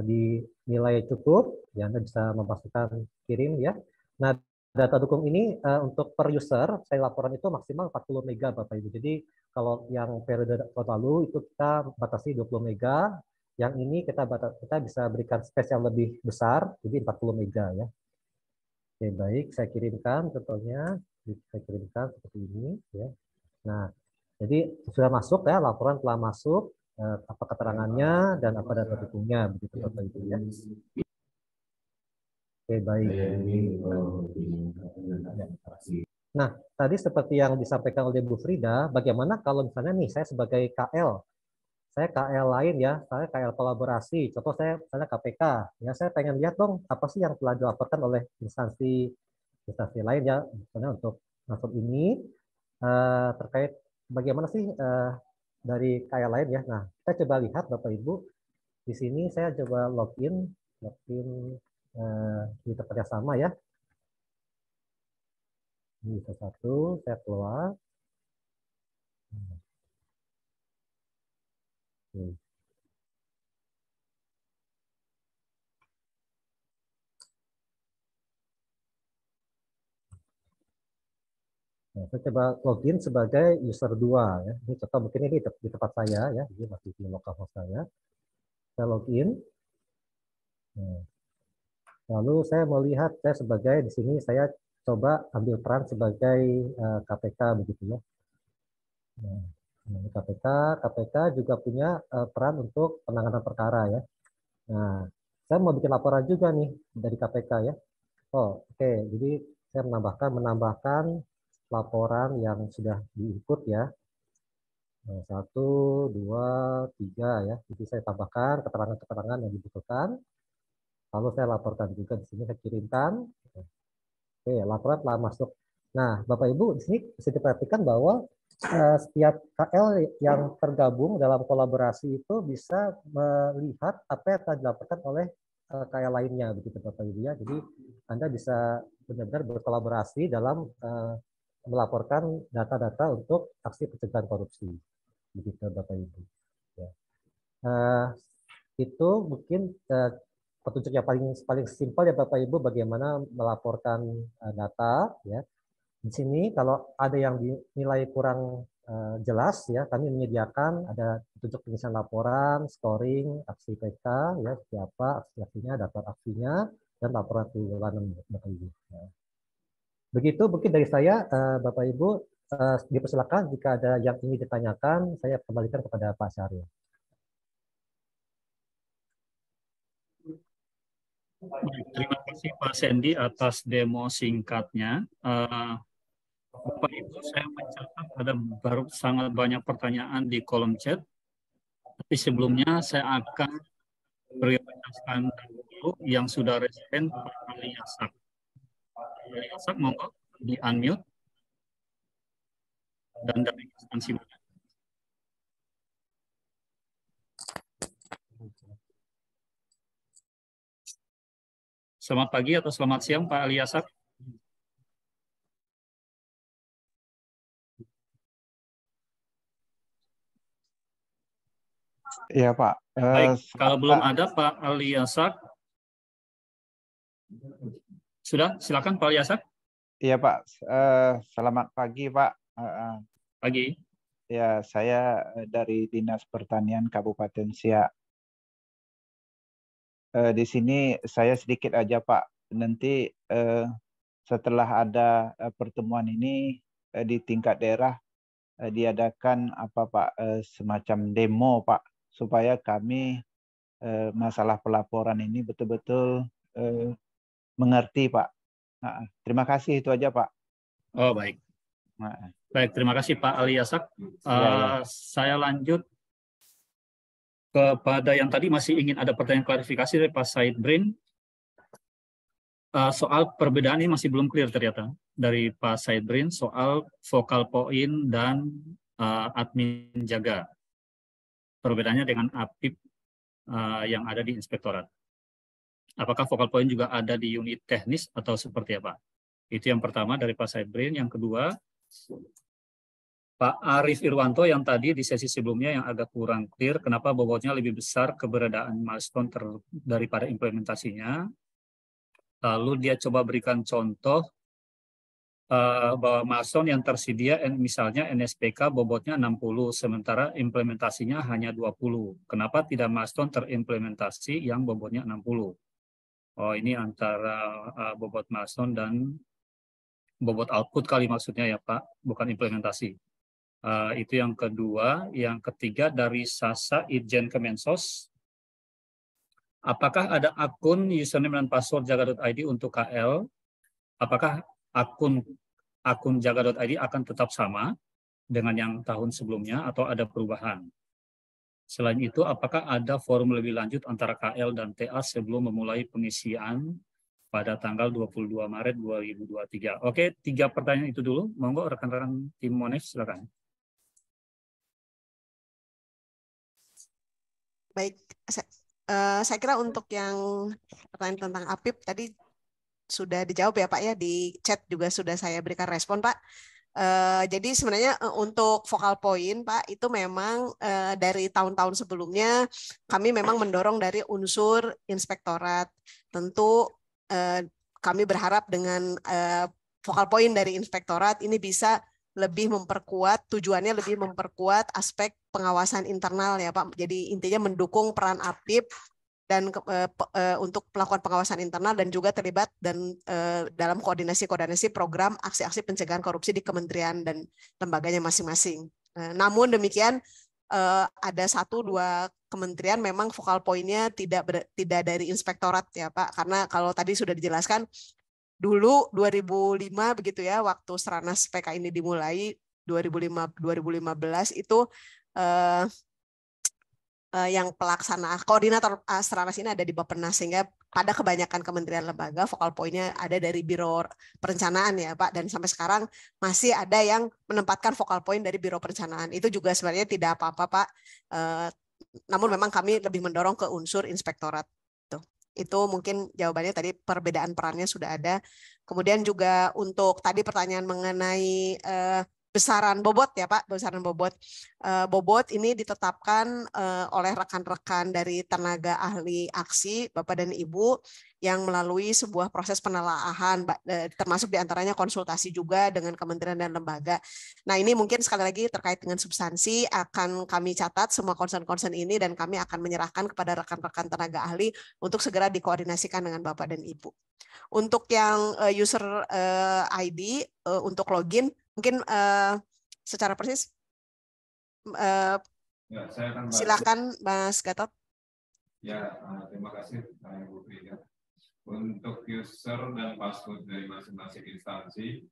dinilai cukup, ya Anda bisa memastikan kirim ya. Nah, data dukung ini untuk per user, saya laporan itu maksimal 40 mega Bapak Ibu. Jadi kalau yang periode lalu itu kita batasi 20 mega, yang ini kita bisa berikan spesial lebih besar, jadi 40 mega ya. Oke, baik, saya kirimkan contohnya, saya kirimkan seperti ini ya. Nah, jadi sudah masuk ya, laporan telah masuk, apa keterangannya dan apa data dukungnya begitu Bapak Ibu ya. Oke, baik. Nah, tadi seperti yang disampaikan oleh Bu Frida, bagaimana kalau misalnya nih saya sebagai KL, saya KL lain ya, saya KL kolaborasi, contoh saya misalnya KPK, ya saya pengen lihat dong apa sih yang telah dilaporkan oleh instansi lain ya, misalnya untuk masuk ini terkait bagaimana sih dari KL lain ya. Nah, kita coba lihat Bapak Ibu, di sini saya coba login di tempat sama ya. Ini bisa satu, saya keluar. Nah, saya coba login sebagai user 2 ya. Ini contoh mungkin ini di tempat saya ya, ini masih di localhost saya. Saya login. Nah, lalu saya melihat saya sebagai di sini saya coba ambil peran sebagai KPK begitu ya. Nah, KPK juga punya peran untuk penanganan perkara ya. Nah, saya mau bikin laporan juga nih dari KPK ya. Oh, oke. Jadi saya menambahkan laporan yang sudah di-input ya. 1, 2, 3 ya. Jadi saya tambahkan keterangan-keterangan yang dibutuhkan. Lalu saya laporkan juga di sini, saya kirimkan. Oke, laporan telah masuk. Nah, Bapak Ibu di sini bisa diperhatikan bahwa setiap KL yang tergabung dalam kolaborasi itu bisa melihat apa yang telah dilaporkan oleh KL lainnya begitu Bapak Ibu ya. Jadi Anda bisa benar-benar berkolaborasi dalam melaporkan data-data untuk aksi pencegahan korupsi begitu Bapak Ibu. Ya. Itu mungkin petunjuk yang paling simpel ya Bapak Ibu bagaimana melaporkan data ya. Di sini kalau ada yang dinilai kurang jelas ya, kami menyediakan ada petunjuk penyelesaian laporan, scoring, aksi PK ya, siapa aksi-aksinya, daftar aksinya, dan laporan keuangan Bapak Ibu. Ya. Begitu mungkin dari saya Bapak Ibu, dipersilakan jika ada yang ingin ditanyakan, saya kembalikan kepada Pak Syahril. Terima kasih Pak Sandy atas demo singkatnya. Bapak Ibu, saya mencatat ada sangat banyak pertanyaan di kolom chat. Tapi sebelumnya saya akan prioritaskan dulu yang sudah resisten Pak Ali Yasak. Ali Yasak, monggo di unmute. Dan dari instansi mana? Selamat pagi atau selamat siang Pak Ali Yasak. Iya Pak. Baik, kalau belum ada Pak Ali Yasak, sudah silakan Pak Ali Yasak. Iya Pak. Selamat pagi Pak. Pagi. Ya, saya dari Dinas Pertanian Kabupaten Siak. Di sini saya sedikit aja Pak. Nanti setelah ada pertemuan ini di tingkat daerah diadakan apa Pak semacam demo Pak supaya kami masalah pelaporan ini betul-betul mengerti Pak. Terima kasih itu aja Pak. Oh baik. Baik, terima kasih Pak Ali Yasak. Saya lanjut kepada yang tadi masih ingin ada pertanyaan klarifikasi dari Pak Said Brin. Soal perbedaan ini masih belum clear ternyata dari Pak Said Brin soal focal point dan admin jaga. Perbedaannya dengan APIP yang ada di inspektorat. Apakah focal point juga ada di unit teknis atau seperti apa? Itu yang pertama dari Pak Said Brin. Yang kedua, Pak Arif Irwanto yang tadi di sesi sebelumnya yang agak kurang clear, kenapa bobotnya lebih besar keberadaan milestone daripada implementasinya. Lalu dia coba berikan contoh bahwa milestone yang tersedia misalnya NSPK bobotnya 60, sementara implementasinya hanya 20. Kenapa tidak milestone terimplementasi yang bobotnya 60? Oh, ini antara bobot milestone dan bobot output kali maksudnya ya Pak, bukan implementasi. Itu yang kedua. Yang ketiga dari Sasa Irjen Kemensos. Apakah ada akun username dan password jaga.id untuk KL? Apakah akun jaga.id akan tetap sama dengan yang tahun sebelumnya atau ada perubahan? Selain itu, apakah ada forum lebih lanjut antara KL dan TA sebelum memulai pengisian pada tanggal 22 Maret 2023? Oke, 3 pertanyaan itu dulu. Monggo rekan-rekan tim Monef, silakan. Baik, saya kira untuk yang pertanyaan tentang APIP tadi sudah dijawab ya Pak ya, di chat juga sudah saya berikan respon Pak. Jadi sebenarnya untuk focal point Pak itu memang dari tahun-tahun sebelumnya kami memang mendorong dari unsur inspektorat. Tentu kami berharap dengan focal point dari inspektorat ini bisa lebih memperkuat, tujuannya lebih memperkuat aspek pengawasan internal ya Pak. Jadi intinya mendukung peran APIP dan untuk melakukan pengawasan internal dan juga terlibat dan dalam koordinasi program aksi-aksi pencegahan korupsi di kementerian dan lembaganya masing-masing. Namun demikian ada 1-2 kementerian memang focal point-nya tidak dari inspektorat ya Pak, karena kalau tadi sudah dijelaskan dulu 2005 begitu ya, waktu Stranas PK ini dimulai 2015 itu yang pelaksana koordinator Stranas ini ada di Bappenas, sehingga pada kebanyakan kementerian lembaga focal point-nya ada dari Biro Perencanaan ya Pak, dan sampai sekarang masih ada yang menempatkan focal point dari Biro Perencanaan. Itu juga sebenarnya tidak apa-apa Pak, namun memang kami lebih mendorong ke unsur inspektorat. Itu mungkin jawabannya tadi, perbedaan perannya sudah ada. Kemudian juga untuk tadi pertanyaan mengenai besaran bobot ya Pak, besaran bobot. Bobot ini ditetapkan oleh rekan-rekan dari tenaga ahli aksi Bapak dan Ibu yang melalui sebuah proses penelaahan, termasuk diantaranya konsultasi juga dengan kementerian dan lembaga. Nah ini mungkin sekali lagi terkait dengan substansi akan kami catat semua concern-concern ini dan kami akan menyerahkan kepada rekan-rekan tenaga ahli untuk segera dikoordinasikan dengan Bapak dan Ibu. Untuk yang user ID untuk login, mungkin secara persis ya, saya akan silakan Mas Gatot. Ya, terima kasih Bu Frida. Untuk user dan password dari masing-masing instansi,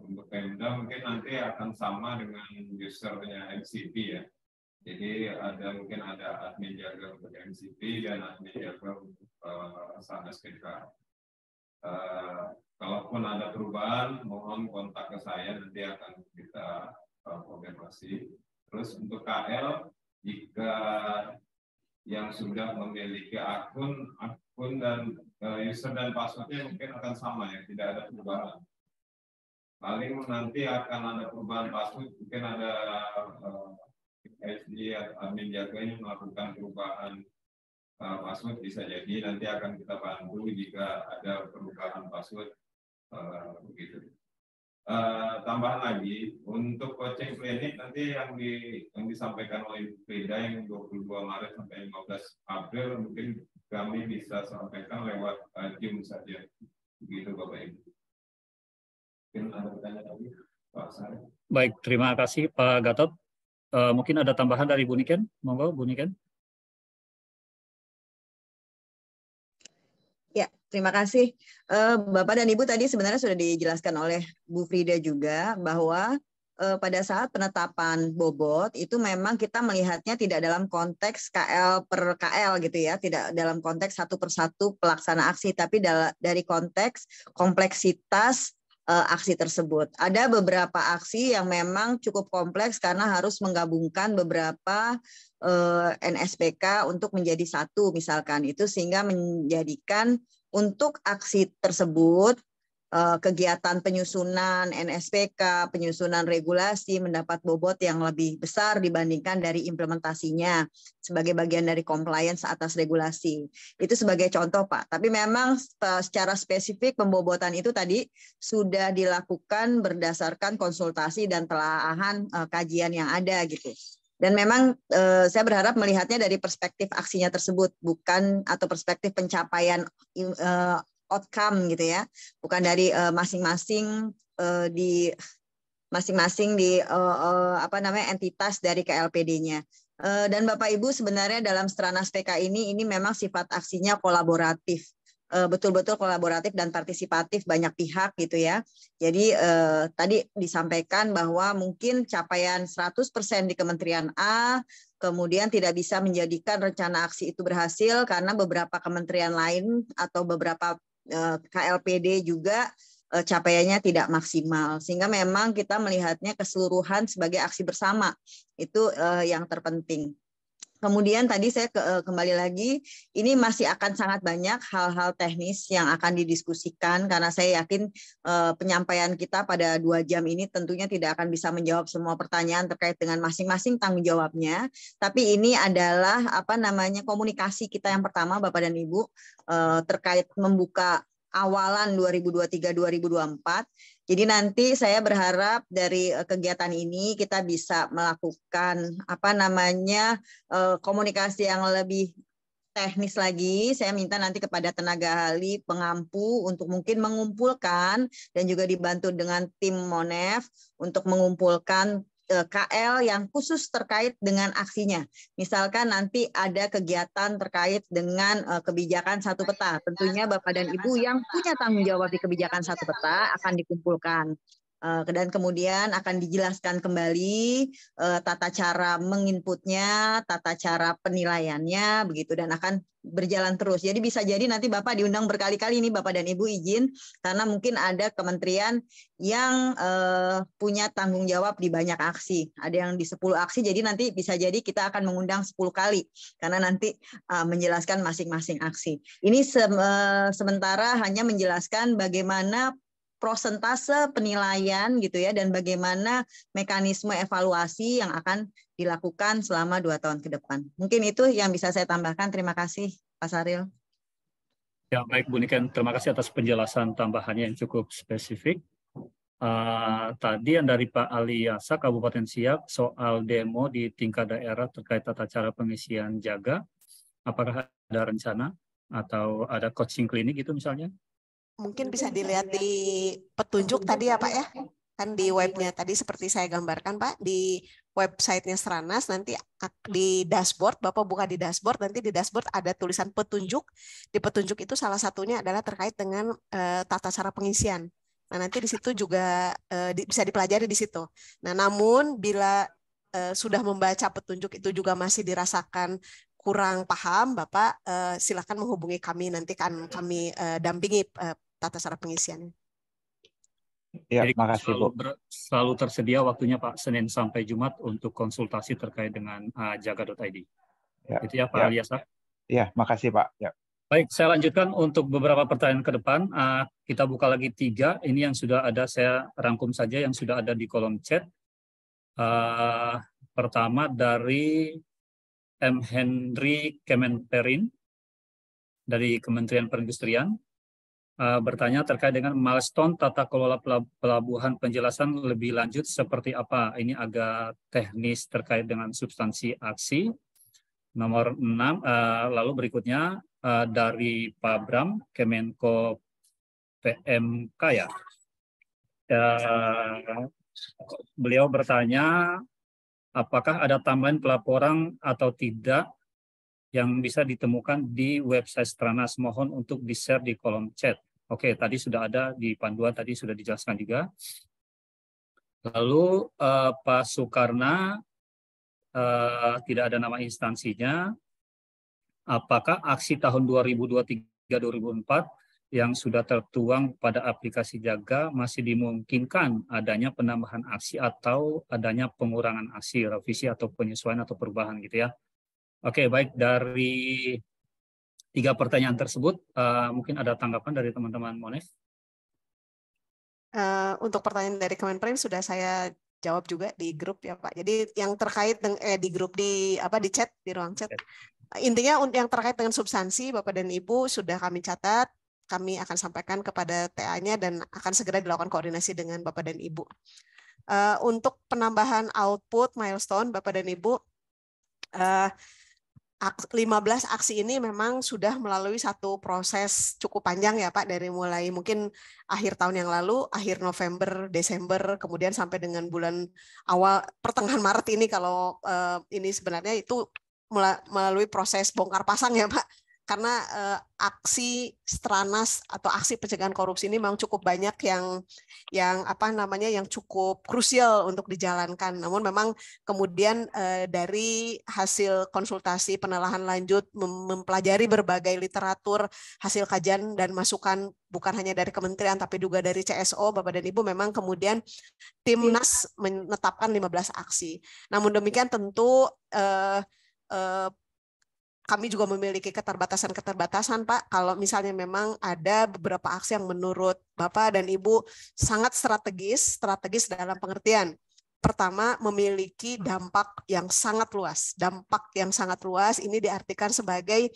untuk Pemda mungkin nanti akan sama dengan usernya MCP ya. Jadi mungkin ada admin jaga untuk MCP dan admin jaga untuk Stranas PK. Kalaupun ada perubahan, mohon kontak ke saya, nanti akan kita konfirmasi. Terus untuk KL, jika yang sudah memiliki akun dan user dan passwordnya mungkin akan sama ya, tidak ada perubahan. Paling nanti akan ada perubahan password, mungkin ada SD admin jaga ini melakukan perubahan password, bisa jadi nanti akan kita bantu jika ada perubahan password begitu. Tambahan lagi untuk coaching klinik nanti yang disampaikan oleh Frida yang 22 Maret sampai 15 April mungkin kami bisa sampaikan lewat Zoom saja. Begitu Bapak Ibu. Mungkin ada pertanyaan lagi Pak Sari. Baik, terima kasih Pak Gatot. Mungkin ada tambahan dari Bu Niken? Monggo Bu Niken. Ya, terima kasih. Bapak dan Ibu tadi sebenarnya sudah dijelaskan oleh Bu Frida juga bahwa pada saat penetapan bobot itu memang kita melihatnya tidak dalam konteks KL per KL gitu ya, tidak dalam konteks satu persatu pelaksana aksi, tapi dari konteks kompleksitas aksi tersebut. Ada beberapa aksi yang memang cukup kompleks karena harus menggabungkan beberapa NSPK untuk menjadi satu misalkan itu, sehingga menjadikan untuk aksi tersebut kegiatan penyusunan NSPK, penyusunan regulasi mendapat bobot yang lebih besar dibandingkan dari implementasinya sebagai bagian dari compliance atas regulasi. Itu sebagai contoh, Pak. Tapi memang secara spesifik pembobotan itu tadi sudah dilakukan berdasarkan konsultasi dan telaahan kajian yang ada gitu. Dan memang saya berharap melihatnya dari perspektif aksinya tersebut, bukan atau perspektif pencapaian outcome gitu ya, bukan dari masing-masing di apa namanya entitas dari KLPD-nya. Dan Bapak Ibu sebenarnya dalam Stranas PK ini memang sifat aksinya kolaboratif, betul-betul kolaboratif dan partisipatif banyak pihak gitu ya. Jadi tadi disampaikan bahwa mungkin capaian 100% di Kementerian A kemudian tidak bisa menjadikan rencana aksi itu berhasil karena beberapa kementerian lain atau beberapa KLPD juga capaiannya tidak maksimal, sehingga memang kita melihatnya keseluruhan sebagai aksi bersama itu yang terpenting. Kemudian tadi saya kembali lagi, ini masih akan sangat banyak hal-hal teknis yang akan didiskusikan karena saya yakin penyampaian kita pada 2 jam ini tentunya tidak akan bisa menjawab semua pertanyaan terkait dengan masing-masing tanggung jawabnya. Tapi ini adalah apa namanya komunikasi kita yang pertama, Bapak dan Ibu, terkait membuka awalan 2023-2024. Jadi nanti saya berharap dari kegiatan ini kita bisa melakukan apa namanya komunikasi yang lebih teknis lagi. Saya minta nanti kepada tenaga ahli pengampu untuk mungkin mengumpulkan dan juga dibantu dengan tim Monef untuk mengumpulkan KL yang khusus terkait dengan aksinya. Misalkan nanti ada kegiatan terkait dengan kebijakan satu peta. Tentunya Bapak dan Ibu yang punya tanggung jawab di kebijakan satu peta akan dikumpulkan. Dan kemudian akan dijelaskan kembali tata cara menginputnya, tata cara penilaiannya, begitu, dan akan berjalan terus. Jadi bisa jadi nanti Bapak diundang berkali-kali nih Bapak dan Ibu izin, karena mungkin ada kementerian yang punya tanggung jawab di banyak aksi. Ada yang di 10 aksi, jadi nanti bisa jadi kita akan mengundang 10 kali, karena nanti menjelaskan masing-masing aksi. Ini sementara hanya menjelaskan bagaimana prosentase penilaian gitu ya, dan bagaimana mekanisme evaluasi yang akan dilakukan selama 2 tahun ke depan. Mungkin itu yang bisa saya tambahkan. Terima kasih, Pak Sahril. Ya, baik Bu Niken, terima kasih atas penjelasan tambahannya yang cukup spesifik. Tadi yang dari Pak Ali Yasa, Kabupaten Siak, soal demo di tingkat daerah terkait tata cara pengisian jaga, apakah ada rencana atau ada coaching klinik itu misalnya? Mungkin bisa dilihat di petunjuk tadi ya Pak ya, kan di webnya tadi seperti saya gambarkan Pak, di websitenya Stranas nanti di dashboard, Bapak buka di dashboard, nanti di dashboard ada tulisan petunjuk. Di petunjuk itu salah satunya adalah terkait dengan tata cara pengisian. Nah nanti di situ juga bisa dipelajari di situ. Nah namun bila sudah membaca petunjuk itu juga masih dirasakan kurang paham, Bapak silakan menghubungi kami, nanti kan kami dampingi tata cara pengisiannya. Ya, jadi makasih Bu. Selalu tersedia waktunya Pak, Senin sampai Jumat untuk konsultasi terkait dengan jaga.id. Ya, itu ya Pak Aliasa. Ya, makasih Pak. Ya. Baik, saya lanjutkan untuk beberapa pertanyaan ke depan. Kita buka lagi 3. Ini yang sudah ada, saya rangkum saja yang sudah ada di kolom chat. Pertama dari M. Henry Kemenperin dari Kementerian Perindustrian. Bertanya terkait dengan milestone tata kelola pelabuhan, penjelasan lebih lanjut seperti apa. Ini agak teknis terkait dengan substansi aksi. Nomor 6, lalu berikutnya dari Pak Bram, Kemenko PMK ya. Beliau bertanya apakah ada tambahan pelaporan atau tidak yang bisa ditemukan di website Stranas. Mohon untuk di-share di kolom chat. Oke, tadi sudah ada di panduan, tadi sudah dijelaskan juga. Lalu Pak Soekarna, tidak ada nama instansinya. Apakah aksi tahun 2023-2024 yang sudah tertuang pada aplikasi Jaga masih dimungkinkan adanya penambahan aksi atau adanya pengurangan aksi, revisi atau penyesuaian atau perubahan gitu ya? Oke, baik, dari 3 pertanyaan tersebut, mungkin ada tanggapan dari teman-teman Monef? Untuk pertanyaan dari Kemenperin sudah saya jawab juga di grup ya Pak. Jadi yang terkait dengan di grup di chat, di ruang chat. Intinya yang terkait dengan substansi Bapak dan Ibu sudah kami catat, kami akan sampaikan kepada TA-nya dan akan segera dilakukan koordinasi dengan Bapak dan Ibu. Untuk penambahan output milestone Bapak dan Ibu, 15 aksi ini memang sudah melalui satu proses cukup panjang ya Pak, dari mulai mungkin akhir tahun yang lalu, akhir November, Desember, kemudian sampai dengan bulan awal pertengahan Maret ini, kalau ini sebenarnya itu melalui proses bongkar pasang ya Pak, karena aksi Stranas atau aksi pencegahan korupsi ini memang cukup banyak yang cukup krusial untuk dijalankan. Namun memang kemudian dari hasil konsultasi penelaahan lanjut, mempelajari berbagai literatur, hasil kajian dan masukan bukan hanya dari kementerian tapi juga dari CSO Bapak dan Ibu, memang kemudian Timnas menetapkan 15 aksi. Namun demikian tentu kami juga memiliki keterbatasan Pak. Kalau misalnya memang ada beberapa aksi yang menurut Bapak dan Ibu sangat strategis dalam pengertian. Pertama, memiliki dampak yang sangat luas. Dampak yang sangat luas ini diartikan sebagai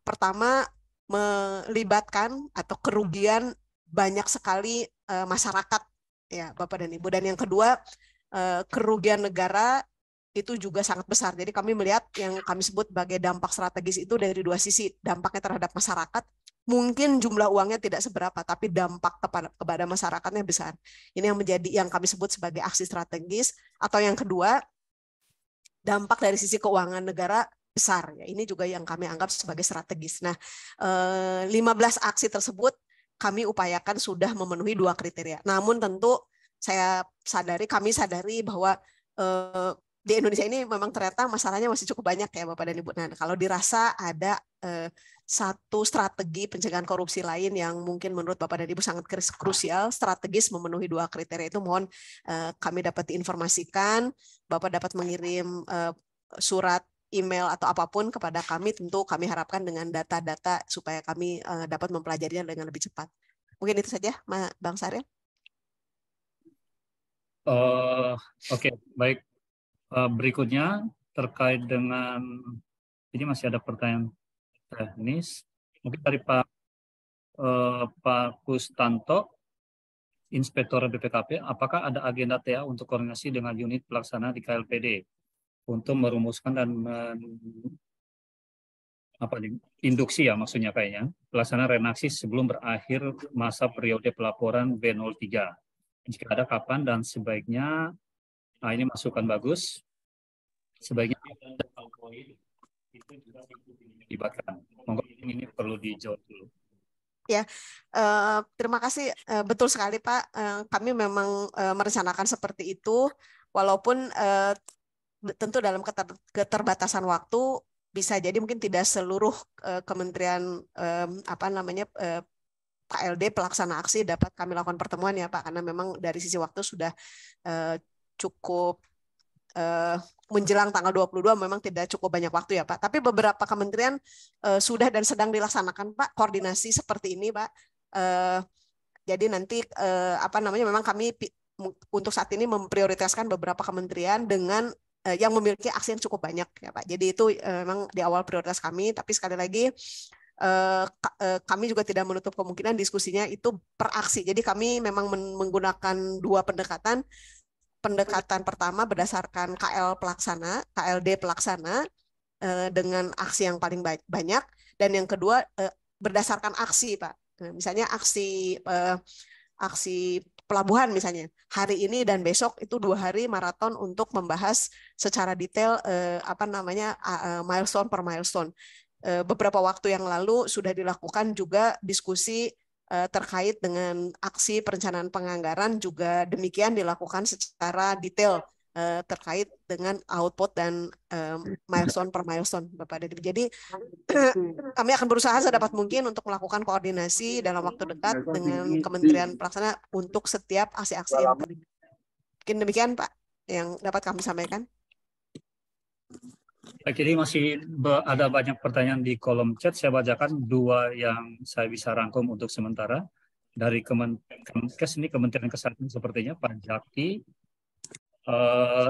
pertama, melibatkan atau kerugian banyak sekali masyarakat ya Bapak dan Ibu. Dan yang kedua, kerugian negara itu juga sangat besar. Jadi kami melihat yang kami sebut sebagai dampak strategis itu dari dua sisi. Dampaknya terhadap masyarakat, mungkin jumlah uangnya tidak seberapa, tapi dampak kepada masyarakatnya besar. Ini yang menjadi yang kami sebut sebagai aksi strategis. Atau yang kedua, dampak dari sisi keuangan negara besar. Ya, ini juga yang kami anggap sebagai strategis. Nah, 15 aksi tersebut kami upayakan sudah memenuhi 2 kriteria. Namun tentu kami sadari bahwa di Indonesia ini memang ternyata masalahnya masih cukup banyak ya Bapak dan Ibu. Nah, kalau dirasa ada satu strategi pencegahan korupsi lain yang mungkin menurut Bapak dan Ibu sangat krusial, strategis memenuhi 2 kriteria itu, mohon kami dapat diinformasikan, Bapak dapat mengirim surat, email atau apapun kepada kami, tentu kami harapkan dengan data-data supaya kami dapat mempelajarinya dengan lebih cepat. Mungkin itu saja, Bang Sahril. Oke, baik. Berikutnya terkait dengan ini masih ada pertanyaan teknis mungkin dari Pak Kustanto, Inspektor BPKP, apakah ada agenda TA untuk koordinasi dengan unit pelaksana di KLPD untuk merumuskan dan induksi ya maksudnya kayaknya pelaksana renaksi sebelum berakhir masa periode pelaporan B03, jika ada kapan dan sebaiknya. Nah, ini masukan bagus. Sebaiknya dilibatkan. Monggo ini perlu dijawab dulu. Ya, terima kasih. Betul sekali Pak. Kami memang merencanakan seperti itu, walaupun tentu dalam keterbatasan waktu bisa jadi mungkin tidak seluruh kementerian KLD pelaksana aksi dapat kami lakukan pertemuan ya Pak, karena memang dari sisi waktu sudah cukup menjelang tanggal 22 memang tidak cukup banyak waktu ya Pak. Tapi beberapa kementerian sudah dan sedang dilaksanakan Pak koordinasi seperti ini Pak. Jadi nanti memang kami untuk saat ini memprioritaskan beberapa kementerian dengan yang memiliki aksi yang cukup banyak ya Pak. Jadi itu memang di awal prioritas kami. Tapi sekali lagi kami juga tidak menutup kemungkinan diskusinya itu per aksi. Jadi kami memang menggunakan 2 pendekatan. Pendekatan pertama berdasarkan KLD pelaksana dengan aksi yang paling banyak, dan yang kedua berdasarkan aksi Pak. Misalnya aksi pelabuhan misalnya hari ini dan besok itu 2 hari maraton untuk membahas secara detail milestone per milestone. Beberapa waktu yang lalu sudah dilakukan juga diskusi terkait dengan aksi perencanaan penganggaran, juga demikian dilakukan secara detail terkait dengan output dan milestone per milestone Bapak dan Ibu. Jadi kami akan berusaha sedapat mungkin untuk melakukan koordinasi dalam waktu dekat dengan Kementerian Pelaksana untuk setiap aksi-aksi yang terlibat. Mungkin demikian Pak yang dapat kami sampaikan. Jadi masih ada banyak pertanyaan di kolom chat. Saya bacakan 2 yang saya bisa rangkum untuk sementara. dari Kemenkes ini Kementerian Kesehatan sepertinya Pak Jaki.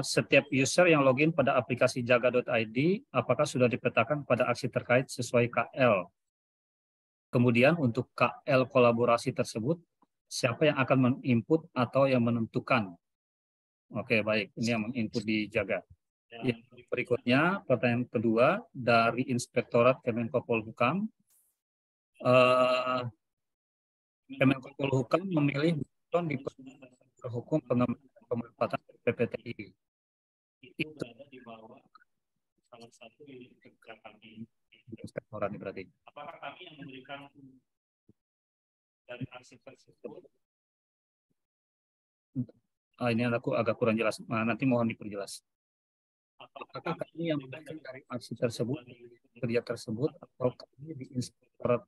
Setiap user yang login pada aplikasi jaga.id apakah sudah dipetakan pada aksi terkait sesuai KL. Kemudian untuk KL kolaborasi tersebut, siapa yang akan menginput atau yang menentukan? Oke, baik. Ini yang menginput di Jaga. Yang berikutnya, pertanyaan kedua dari Inspektorat Kemenko Polhukam. Kemenko Polhukam memilih buton di hukum pemanfaatan PPTI. Itu ada di bawah salah satu Inspektorat ini berarti. Apakah kami yang memberikan dari aksi tersebut? Ini aku agak kurang jelas. Nanti mohon diperjelas. Apakah kami yang memberikan dari aksi tersebut, kerja tersebut, atau kami di Inspektorat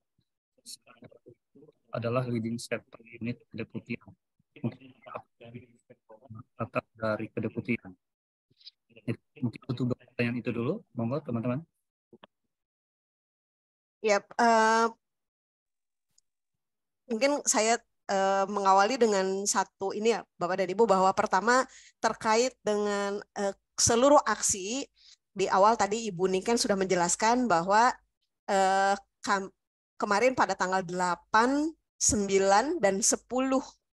adalah leading sector unit kedeputian? Mungkin dari kedeputian. Mungkin untuk pertanyaan itu dulu, monggo teman-teman. Ya, mungkin saya mengawali dengan satu ini ya Bapak dan Ibu, bahwa pertama terkait dengan seluruh aksi. Di awal tadi Ibu Niken sudah menjelaskan bahwa kemarin pada tanggal 8, 9, dan 10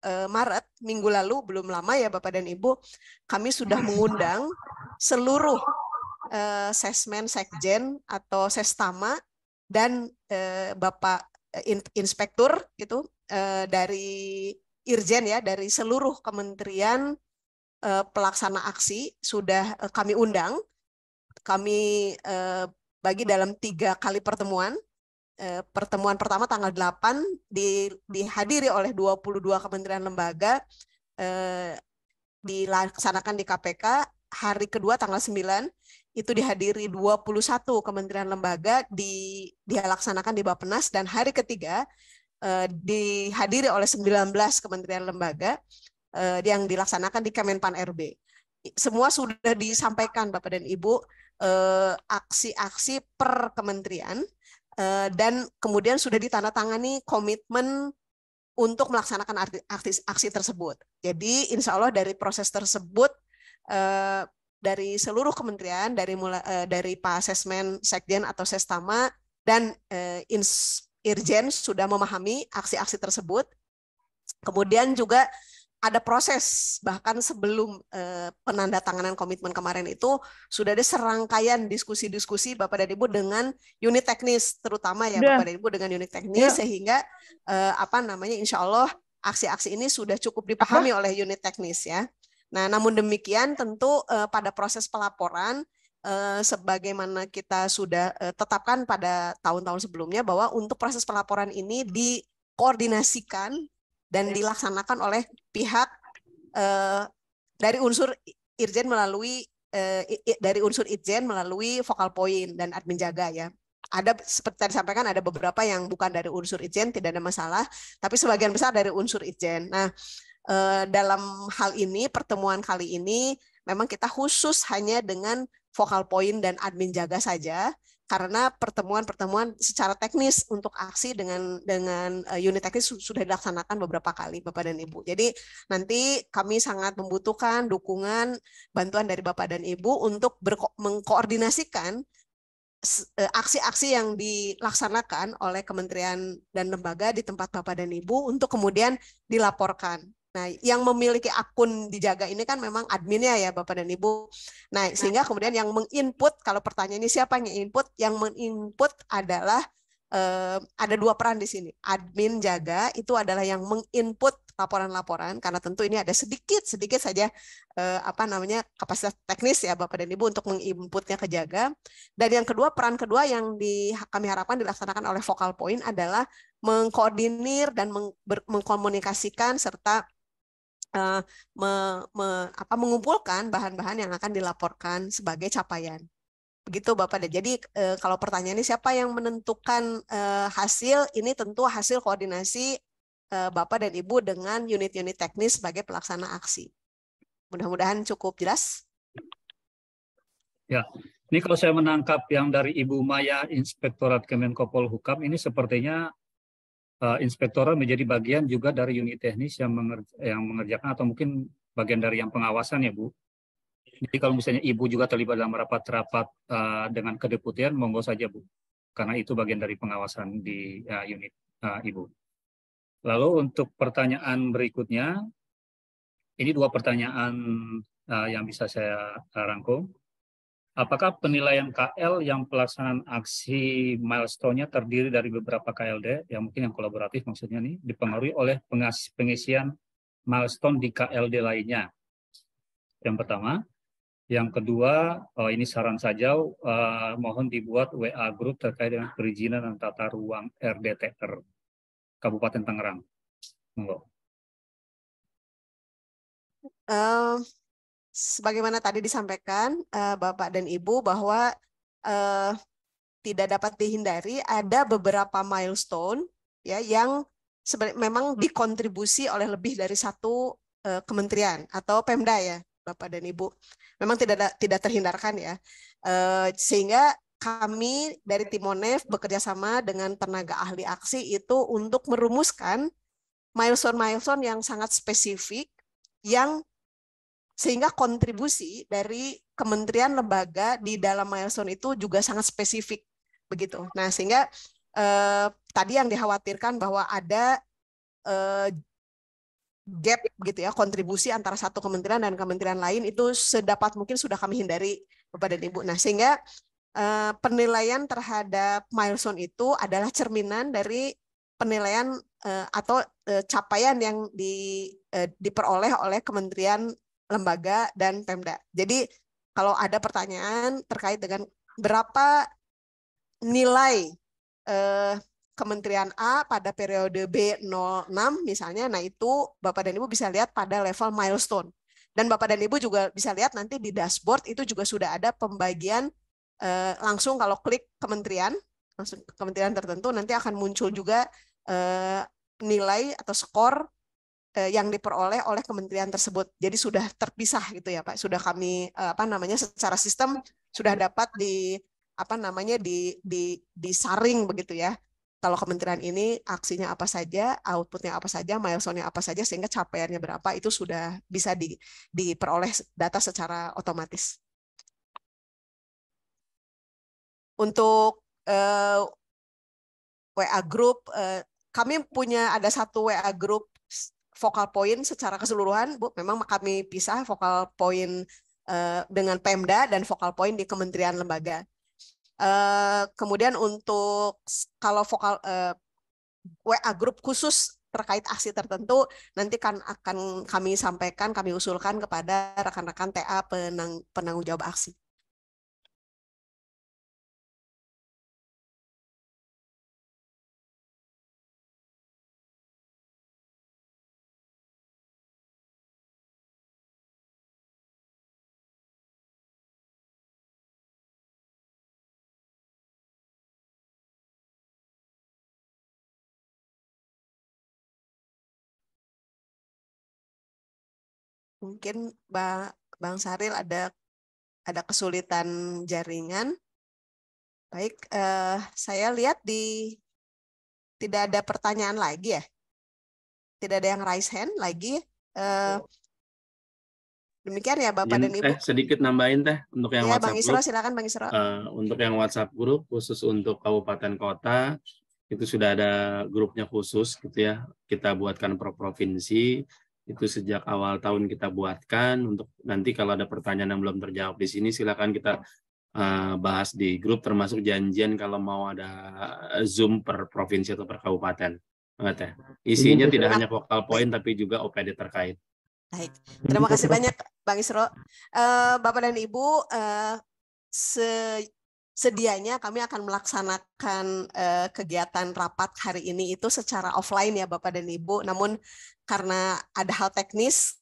Maret minggu lalu, belum lama ya Bapak dan Ibu, kami sudah mengundang seluruh sesmen, sekjen atau sestama dan Bapak inspektur gitu dari Irjen ya, dari seluruh kementerian pelaksana aksi sudah kami undang. Kami bagi dalam 3 kali pertemuan. Pertemuan pertama tanggal 8 dihadiri oleh 22 kementerian lembaga, dilaksanakan di KPK. Hari kedua tanggal 9 itu dihadiri 21 kementerian lembaga, dilaksanakan di Bappenas, dan hari ketiga dihadiri oleh 19 kementerian lembaga yang dilaksanakan di Kemenpan RB. Semua sudah disampaikan Bapak dan Ibu aksi-aksi per kementerian, dan kemudian sudah ditandatangani komitmen untuk melaksanakan aksi tersebut. Jadi insya Allah dari proses tersebut, dari seluruh kementerian, dari Pak Sesmen, Sekjen atau Sestama, dan Irjen sudah memahami aksi-aksi tersebut. Kemudian juga ada proses, bahkan sebelum penandatanganan komitmen kemarin itu sudah ada serangkaian diskusi-diskusi Bapak dan Ibu dengan unit teknis, terutama ya Bapak dan Ibu dengan unit teknis, sehingga insya Allah aksi-aksi ini sudah cukup dipahami oleh unit teknis ya. Nah, namun demikian tentu pada proses pelaporan, sebagaimana kita sudah tetapkan pada tahun-tahun sebelumnya, bahwa untuk proses pelaporan ini dikoordinasikan dan dilaksanakan oleh pihak dari unsur Irjen melalui Focal Point dan Admin Jaga ya. Ada seperti tadi disampaikan, ada beberapa yang bukan dari unsur Irjen, tidak ada masalah, tapi sebagian besar dari unsur Irjen. Nah, dalam hal ini, pertemuan kali ini memang kita khusus hanya dengan Focal Point dan Admin Jaga saja, karena pertemuan-pertemuan secara teknis untuk aksi dengan unit teknis sudah dilaksanakan beberapa kali Bapak dan Ibu. Jadi nanti kami sangat membutuhkan dukungan, bantuan dari Bapak dan Ibu untuk mengkoordinasikan aksi-aksi yang dilaksanakan oleh kementerian dan lembaga di tempat Bapak dan Ibu untuk kemudian dilaporkan. Nah, yang memiliki akun dijaga ini kan memang adminnya ya Bapak dan Ibu. Nah, sehingga kemudian yang menginput, kalau pertanyaannya siapa yang input? Yang menginput adalah ada 2 peran di sini. Admin Jaga itu adalah yang menginput laporan-laporan, karena tentu ini ada sedikit saja kapasitas teknis ya Bapak dan Ibu untuk menginputnya ke Jaga. Dan yang kedua, peran kedua yang kami harapkan dilaksanakan oleh Focal Point adalah mengkoordinir dan mengkomunikasikan serta mengumpulkan bahan-bahan yang akan dilaporkan sebagai capaian. Begitu Bapak. Jadi kalau pertanyaannya siapa yang menentukan hasil, ini tentu hasil koordinasi Bapak dan Ibu dengan unit-unit teknis sebagai pelaksana aksi. Mudah-mudahan cukup jelas. Ya, ini kalau saya menangkap yang dari Ibu Maya, Inspektorat Kemenko Polhukam, ini sepertinya inspektorat menjadi bagian juga dari unit teknis yang mengerjakan atau mungkin bagian dari yang pengawasan ya Bu. Jadi kalau misalnya Ibu juga terlibat dalam rapat-rapat dengan kedeputian, monggo saja Bu. Karena itu bagian dari pengawasan di unit Ibu. Lalu untuk pertanyaan berikutnya, ini 2 pertanyaan yang bisa saya rangkum. Apakah penilaian KL yang pelaksanaan aksi milestone-nya terdiri dari beberapa KLD, yang mungkin yang kolaboratif maksudnya nih, dipengaruhi oleh pengisian milestone di KLD lainnya? Yang pertama. Yang kedua, ini saran saja, mohon dibuat WA group terkait dengan perizinan dan tata ruang RDTR Kabupaten Tangerang. Monggo. Sebagaimana tadi disampaikan Bapak dan Ibu bahwa tidak dapat dihindari ada beberapa milestone ya yang memang dikontribusi oleh lebih dari satu kementerian atau Pemda ya Bapak dan Ibu. Memang tidak terhindarkan ya. Sehingga kami dari Timonef bekerja sama dengan tenaga ahli aksi itu untuk merumuskan milestone-milestone yang sangat spesifik yang sehingga kontribusi dari kementerian lembaga di dalam milestone itu juga sangat spesifik begitu. Nah, sehingga tadi yang dikhawatirkan bahwa ada gap gitu ya, kontribusi antara satu kementerian dan kementerian lain itu sedapat mungkin sudah kami hindari Bapak dan Ibu. Nah, sehingga penilaian terhadap milestone itu adalah cerminan dari penilaian atau capaian yang diperoleh oleh kementerian lembaga dan Pemda. Jadi kalau ada pertanyaan terkait dengan berapa nilai Kementerian A pada periode B06 misalnya, nah itu Bapak dan Ibu bisa lihat pada level milestone. Dan Bapak dan Ibu juga bisa lihat nanti di dashboard itu juga sudah ada pembagian langsung kalau klik kementerian, langsung kementerian tertentu nanti akan muncul juga nilai atau skor yang diperoleh oleh kementerian tersebut. Jadi sudah terpisah gitu ya Pak. Sudah kami secara sistem sudah dapat disaring begitu ya. Kalau kementerian ini aksinya apa saja, outputnya apa saja, milestone-nya apa saja, sehingga capaiannya berapa itu sudah bisa diperoleh data secara otomatis. Untuk WA group, kami punya ada satu WA group focal point secara keseluruhan, Bu. Memang kami pisah focal point dengan Pemda dan focal point di kementerian lembaga. Kemudian untuk kalau vokal WA group khusus terkait aksi tertentu nanti akan kami sampaikan, kami usulkan kepada rekan-rekan TA penanggung jawab aksi. Mungkin Bang Saril ada kesulitan jaringan. Baik, saya lihat tidak ada pertanyaan lagi ya. Tidak ada yang raise hand lagi. Demikian ya Bapak dan Ibu. Sedikit nambahin untuk yang ya, WhatsApp Bang Isro, group. silakan Bang Isro. Untuk yang WhatsApp group khusus untuk kabupaten kota itu sudah ada grupnya khusus gitu ya. Kita buatkan per provinsi. Itu sejak awal tahun kita buatkan. Untuk nanti kalau ada pertanyaan yang belum terjawab di sini, silakan kita bahas di grup, termasuk janjian kalau mau ada Zoom per provinsi atau per kabupaten. Isinya tidak hanya focal point, tapi juga OPD terkait. Baik, terima kasih banyak Bang Isro. Bapak dan Ibu, sedianya kami akan melaksanakan kegiatan rapat hari ini itu secara offline ya Bapak dan Ibu. Namun karena ada hal teknis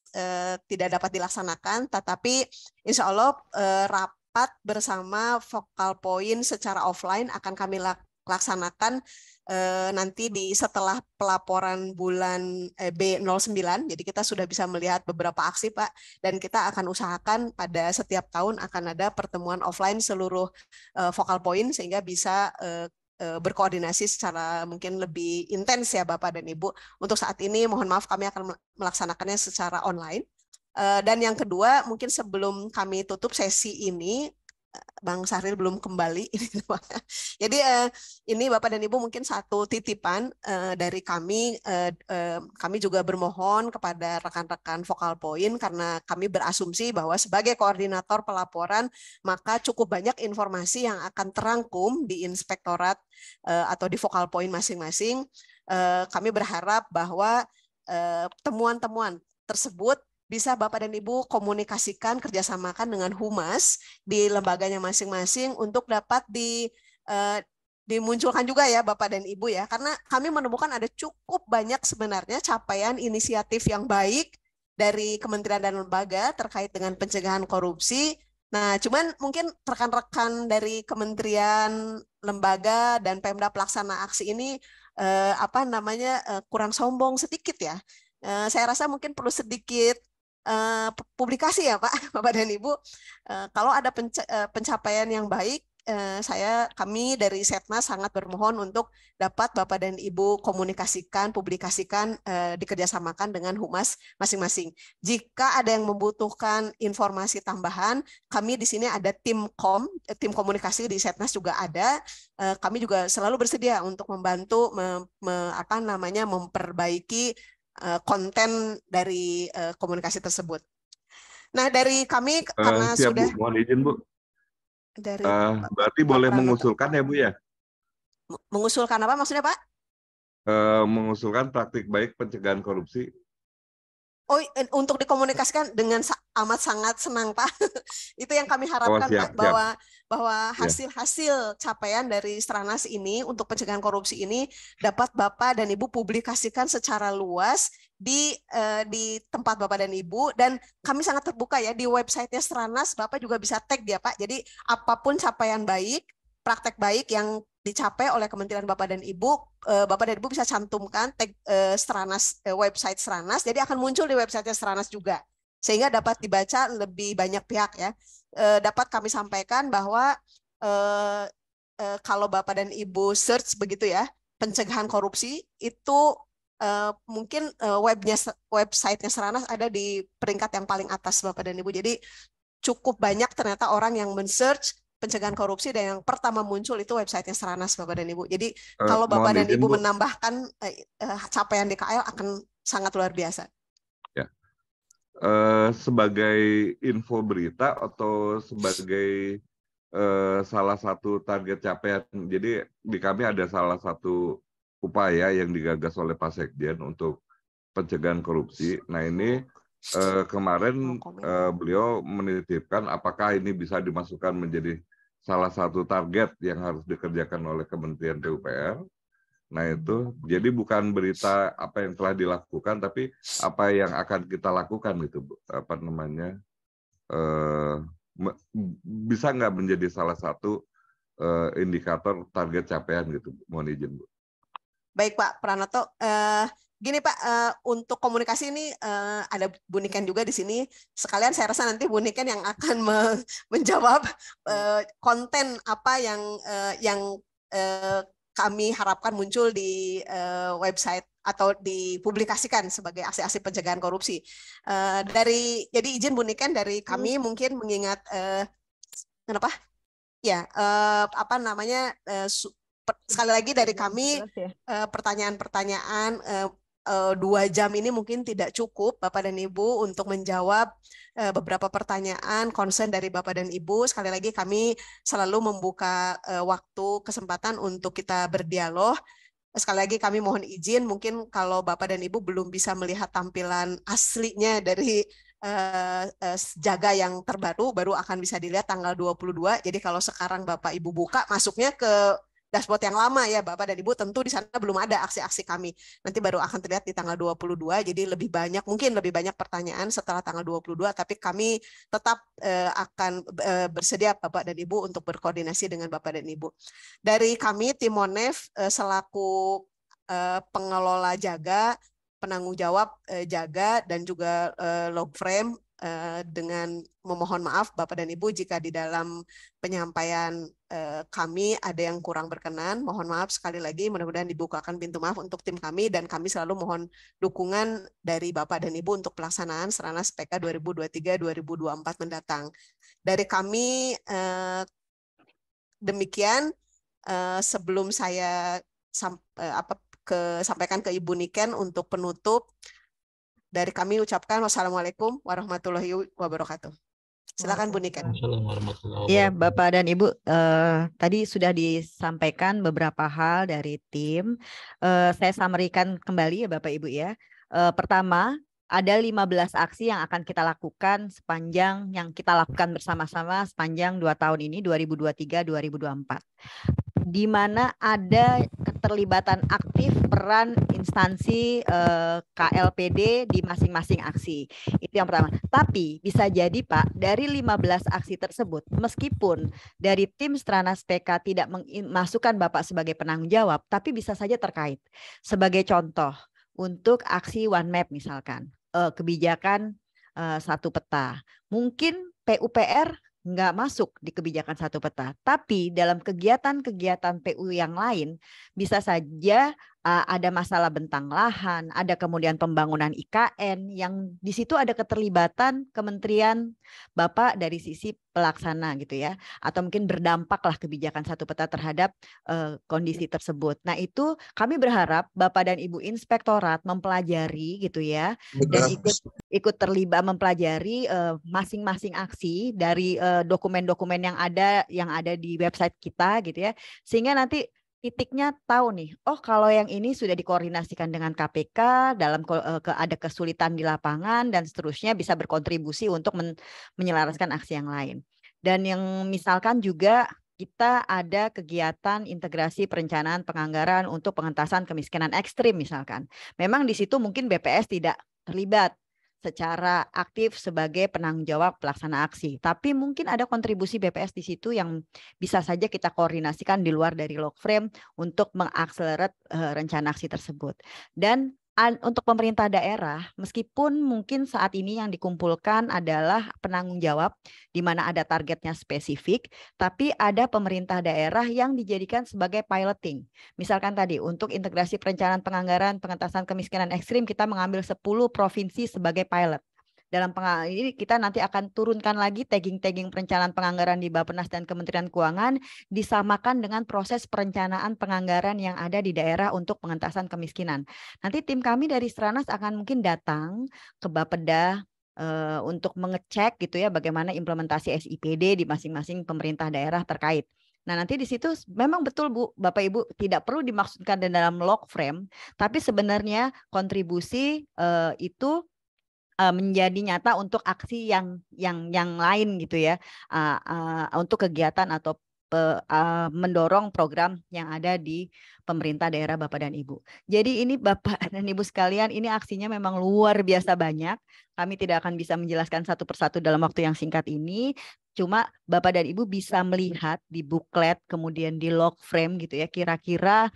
tidak dapat dilaksanakan, tetapi insya Allah rapat bersama focal point secara offline akan kami laksanakan nanti setelah pelaporan bulan B09. Jadi kita sudah bisa melihat beberapa aksi Pak, dan kita akan usahakan pada setiap tahun akan ada pertemuan offline seluruh focal point sehingga bisa berkoordinasi secara mungkin lebih intens ya Bapak dan Ibu. Untuk saat ini mohon maaf kami akan melaksanakannya secara online. Dan yang kedua, mungkin sebelum kami tutup sesi ini, Bang Sahril belum kembali. Jadi ini Bapak dan Ibu mungkin satu titipan dari kami. Kami juga bermohon kepada rekan-rekan Focal Point karena kami berasumsi bahwa sebagai koordinator pelaporan maka cukup banyak informasi yang akan terangkum di inspektorat atau di Focal Point masing-masing. Kami berharap bahwa temuan-temuan tersebut bisa Bapak dan Ibu komunikasikan, kerjasamakan dengan humas di lembaganya masing-masing untuk dapat dimunculkan juga ya Bapak dan Ibu ya. Karena kami menemukan ada cukup banyak sebenarnya capaian inisiatif yang baik dari kementerian dan lembaga terkait dengan pencegahan korupsi. Nah, cuman mungkin rekan-rekan dari kementerian, lembaga, dan Pemda pelaksana aksi ini kurang sombong sedikit ya. Saya rasa mungkin perlu sedikit publikasi ya Pak, Bapak dan Ibu. Kalau ada pencapaian yang baik, kami dari Setnas sangat bermohon untuk dapat Bapak dan Ibu komunikasikan, publikasikan, dikerjasamakan dengan humas masing-masing. Jika ada yang membutuhkan informasi tambahan, kami di sini ada tim komunikasi di Setnas juga ada. Kami juga selalu bersedia untuk membantu memperbaiki konten dari komunikasi tersebut. Nah, dari kami karena siap, sudah Bu. Mohon izin, Bu. Dari berarti boleh mengusulkan ya, Bu ya? Mengusulkan apa maksudnya, Pak? Mengusulkan praktik baik pencegahan korupsi. Oh, untuk dikomunikasikan dengan amat sangat senang, Pak. Itu yang kami harapkan, siap, Pak, bahwa hasil-hasil capaian dari Stranas ini untuk pencegahan korupsi ini dapat Bapak dan Ibu publikasikan secara luas di tempat Bapak dan Ibu, dan kami sangat terbuka ya di websitenya Stranas. Bapak juga bisa tag ya Pak. Jadi apapun capaian baik, praktek baik yang dicapai oleh Kementerian Bapak dan Ibu, Bapak dan Ibu bisa cantumkan tag Stranas, website Stranas, jadi akan muncul di website Stranas juga, sehingga dapat dibaca lebih banyak pihak ya. Dapat kami sampaikan bahwa kalau Bapak dan Ibu search begitu ya, pencegahan korupsi itu mungkin websitenya Stranas ada di peringkat yang paling atas Bapak dan Ibu. Jadi cukup banyak ternyata orang yang men-search pencegahan korupsi, dan yang pertama muncul itu websitenya Stranas Bapak dan Ibu. Jadi kalau Bapak dan Ibu menambahkan capaian DKL akan sangat luar biasa. Ya. Sebagai info berita atau sebagai salah satu target capaian, jadi di kami ada salah satu upaya yang digagas oleh Pak Sekjen untuk pencegahan korupsi. Nah ini kemarin beliau menitipkan apakah ini bisa dimasukkan menjadi salah satu target yang harus dikerjakan oleh Kementerian PUPR. Nah itu, jadi bukan berita apa yang telah dilakukan, tapi apa yang akan kita lakukan gitu, bisa nggak menjadi salah satu indikator target capaian gitu. Mohon izin, Bu. Baik Pak Pranoto. Gini Pak, untuk komunikasi ini ada Bu Niken juga di sini. Sekalian saya rasa nanti Bu Niken yang akan menjawab konten apa yang kami harapkan muncul di website atau dipublikasikan sebagai aksi-aksi pencegahan korupsi. Jadi izin Bu Niken dari kami mungkin mengingat kenapa? Ya, sekali lagi dari kami pertanyaan-pertanyaan 2 jam ini mungkin tidak cukup Bapak dan Ibu untuk menjawab beberapa pertanyaan concern dari Bapak dan Ibu. Sekali lagi kami selalu membuka waktu kesempatan untuk kita berdialog. Sekali lagi kami mohon izin, mungkin kalau Bapak dan Ibu belum bisa melihat tampilan aslinya dari Jaga yang terbaru, baru akan bisa dilihat tanggal 22. Jadi kalau sekarang Bapak Ibu buka, masuknya ke dashboard yang lama ya Bapak dan Ibu, tentu di sana belum ada aksi-aksi kami. Nanti baru akan terlihat di tanggal 22, jadi mungkin lebih banyak pertanyaan setelah tanggal 22, tapi kami tetap akan bersedia Bapak dan Ibu untuk berkoordinasi dengan Bapak dan Ibu. Dari kami, tim Monef selaku pengelola Jaga, penanggung jawab Jaga, dan juga Logframe, dengan memohon maaf Bapak dan Ibu jika di dalam penyampaian kami ada yang kurang berkenan. Mohon maaf sekali lagi, mudah-mudahan dibukakan pintu maaf untuk tim kami, dan kami selalu mohon dukungan dari Bapak dan Ibu untuk pelaksanaan Serana SPK 2023-2024 mendatang. Dari kami demikian. Sebelum saya sampaikan ke Ibu Niken untuk penutup, dari kami ucapkan wassalamualaikum warahmatullahi wabarakatuh. Silakan Bu Niken. Iya, Bapak dan Ibu, tadi sudah disampaikan beberapa hal dari tim. Saya summary-kan kembali ya Bapak Ibu ya. Pertama, ada 15 aksi yang akan kita lakukan bersama-sama sepanjang 2 tahun ini, 2023-2024. Di mana ada keterlibatan aktif peran instansi KLPD di masing-masing aksi. Itu yang pertama. Tapi bisa jadi Pak, dari 15 aksi tersebut, meskipun dari tim Stranas PK tidak memasukkan Bapak sebagai penanggung jawab, tapi bisa saja terkait. Sebagai contoh, untuk aksi One Map misalkan, kebijakan satu peta. Mungkin PUPR nggak masuk di kebijakan satu peta, tapi dalam kegiatan-kegiatan PU yang lain bisa saja ada masalah bentang lahan, ada kemudian pembangunan IKN yang di situ ada keterlibatan kementerian Bapak dari sisi pelaksana gitu ya, atau mungkin berdampaklah kebijakan satu peta terhadap kondisi tersebut. Nah itu kami berharap Bapak dan Ibu Inspektorat mempelajari gitu ya, dan ikut terlibat mempelajari masing-masing aksi dari dokumen-dokumen yang ada di website kita gitu ya, sehingga nanti titiknya tahu nih, oh kalau yang ini sudah dikoordinasikan dengan KPK dalam ada kesulitan di lapangan dan seterusnya, bisa berkontribusi untuk menyelaraskan aksi yang lain. Dan yang misalkan juga kita ada kegiatan integrasi perencanaan penganggaran untuk pengentasan kemiskinan ekstrim misalkan. Memang di situ mungkin BPS tidak terlibat secara aktif sebagai penanggung jawab pelaksana aksi. Tapi mungkin ada kontribusi BPS di situ yang bisa saja kita koordinasikan di luar dari log frame untuk mengakselerate rencana aksi tersebut. Dan untuk pemerintah daerah, meskipun mungkin saat ini yang dikumpulkan adalah penanggung jawab, di mana ada targetnya spesifik, tapi ada pemerintah daerah yang dijadikan sebagai piloting. Misalkan tadi, untuk integrasi perencanaan penganggaran pengentasan kemiskinan ekstrim, kita mengambil 10 provinsi sebagai pilot. Dalam ini kita nanti akan turunkan lagi tagging perencanaan penganggaran di Bappenas dan Kementerian Keuangan disamakan dengan proses perencanaan penganggaran yang ada di daerah untuk pengentasan kemiskinan. Nanti tim kami dari Stranas akan mungkin datang ke Bapeda untuk mengecek gitu ya bagaimana implementasi SIPD di masing-masing pemerintah daerah terkait. Nah nanti di situ memang betul Bu, Bapak Ibu, tidak perlu dimaksudkan dalam log frame, tapi sebenarnya kontribusi itu menjadi nyata untuk aksi yang lain gitu ya, untuk kegiatan atau mendorong program yang ada di pemerintah daerah Bapak dan Ibu. Jadi ini Bapak dan Ibu sekalian, ini aksinya memang luar biasa banyak. Kami tidak akan bisa menjelaskan satu persatu dalam waktu yang singkat ini. Cuma Bapak dan Ibu bisa melihat di booklet, kemudian di log frame gitu ya, kira-kira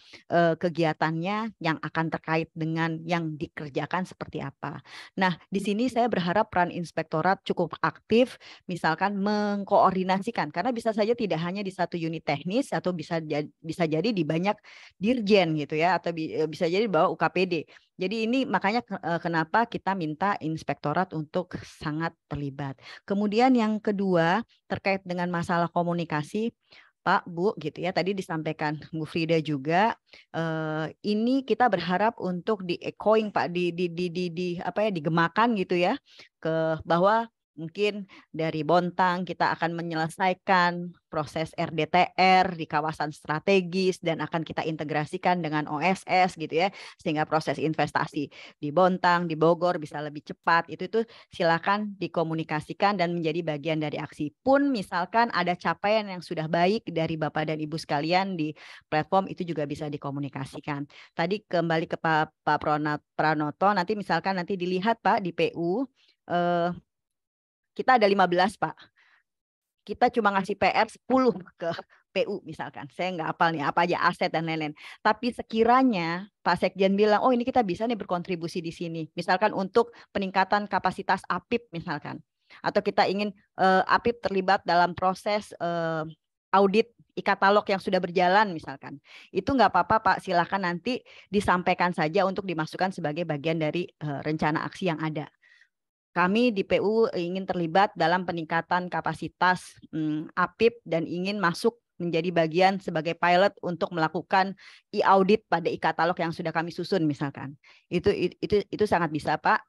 kegiatannya yang akan terkait dengan yang dikerjakan seperti apa. Nah, di sini saya berharap peran inspektorat cukup aktif, misalkan mengkoordinasikan, karena bisa saja tidak hanya di satu unit teknis, atau bisa jadi di banyak dirjen gitu ya, atau bisa jadi di bawah UKPD. Jadi ini makanya kenapa kita minta inspektorat untuk sangat terlibat. Kemudian yang kedua terkait dengan masalah komunikasi, Pak, Bu, gitu ya. Tadi disampaikan Bu Frida juga. Ini kita berharap untuk di-echoing Pak, digemakan gitu ya, ke bahwa mungkin dari Bontang kita akan menyelesaikan proses RDTR di kawasan strategis dan akan kita integrasikan dengan OSS gitu ya, sehingga proses investasi di Bontang, di Bogor bisa lebih cepat. Itu silakan dikomunikasikan dan menjadi bagian dari aksi. Pun misalkan ada capaian yang sudah baik dari Bapak dan Ibu sekalian di platform, itu juga bisa dikomunikasikan. Tadi kembali ke Pak Pranoto, nanti misalkan nanti dilihat Pak di PU, kita ada 15 Pak. Kita cuma ngasih PR 10 ke PU misalkan. Saya nggak hafal nih apa aja aset dan lain-lain. Tapi sekiranya Pak Sekjen bilang, oh ini kita bisa nih berkontribusi di sini. Misalkan untuk peningkatan kapasitas APIP misalkan. atau kita ingin APIP terlibat dalam proses audit e-katalog yang sudah berjalan misalkan, itu nggak apa-apa Pak, silakan nanti disampaikan saja untuk dimasukkan sebagai bagian dari rencana aksi yang ada. Kami di PU ingin terlibat dalam peningkatan kapasitas APIP dan ingin masuk menjadi bagian sebagai pilot untuk melakukan e-audit pada e-katalog yang sudah kami susun misalkan. Itu sangat bisa Pak.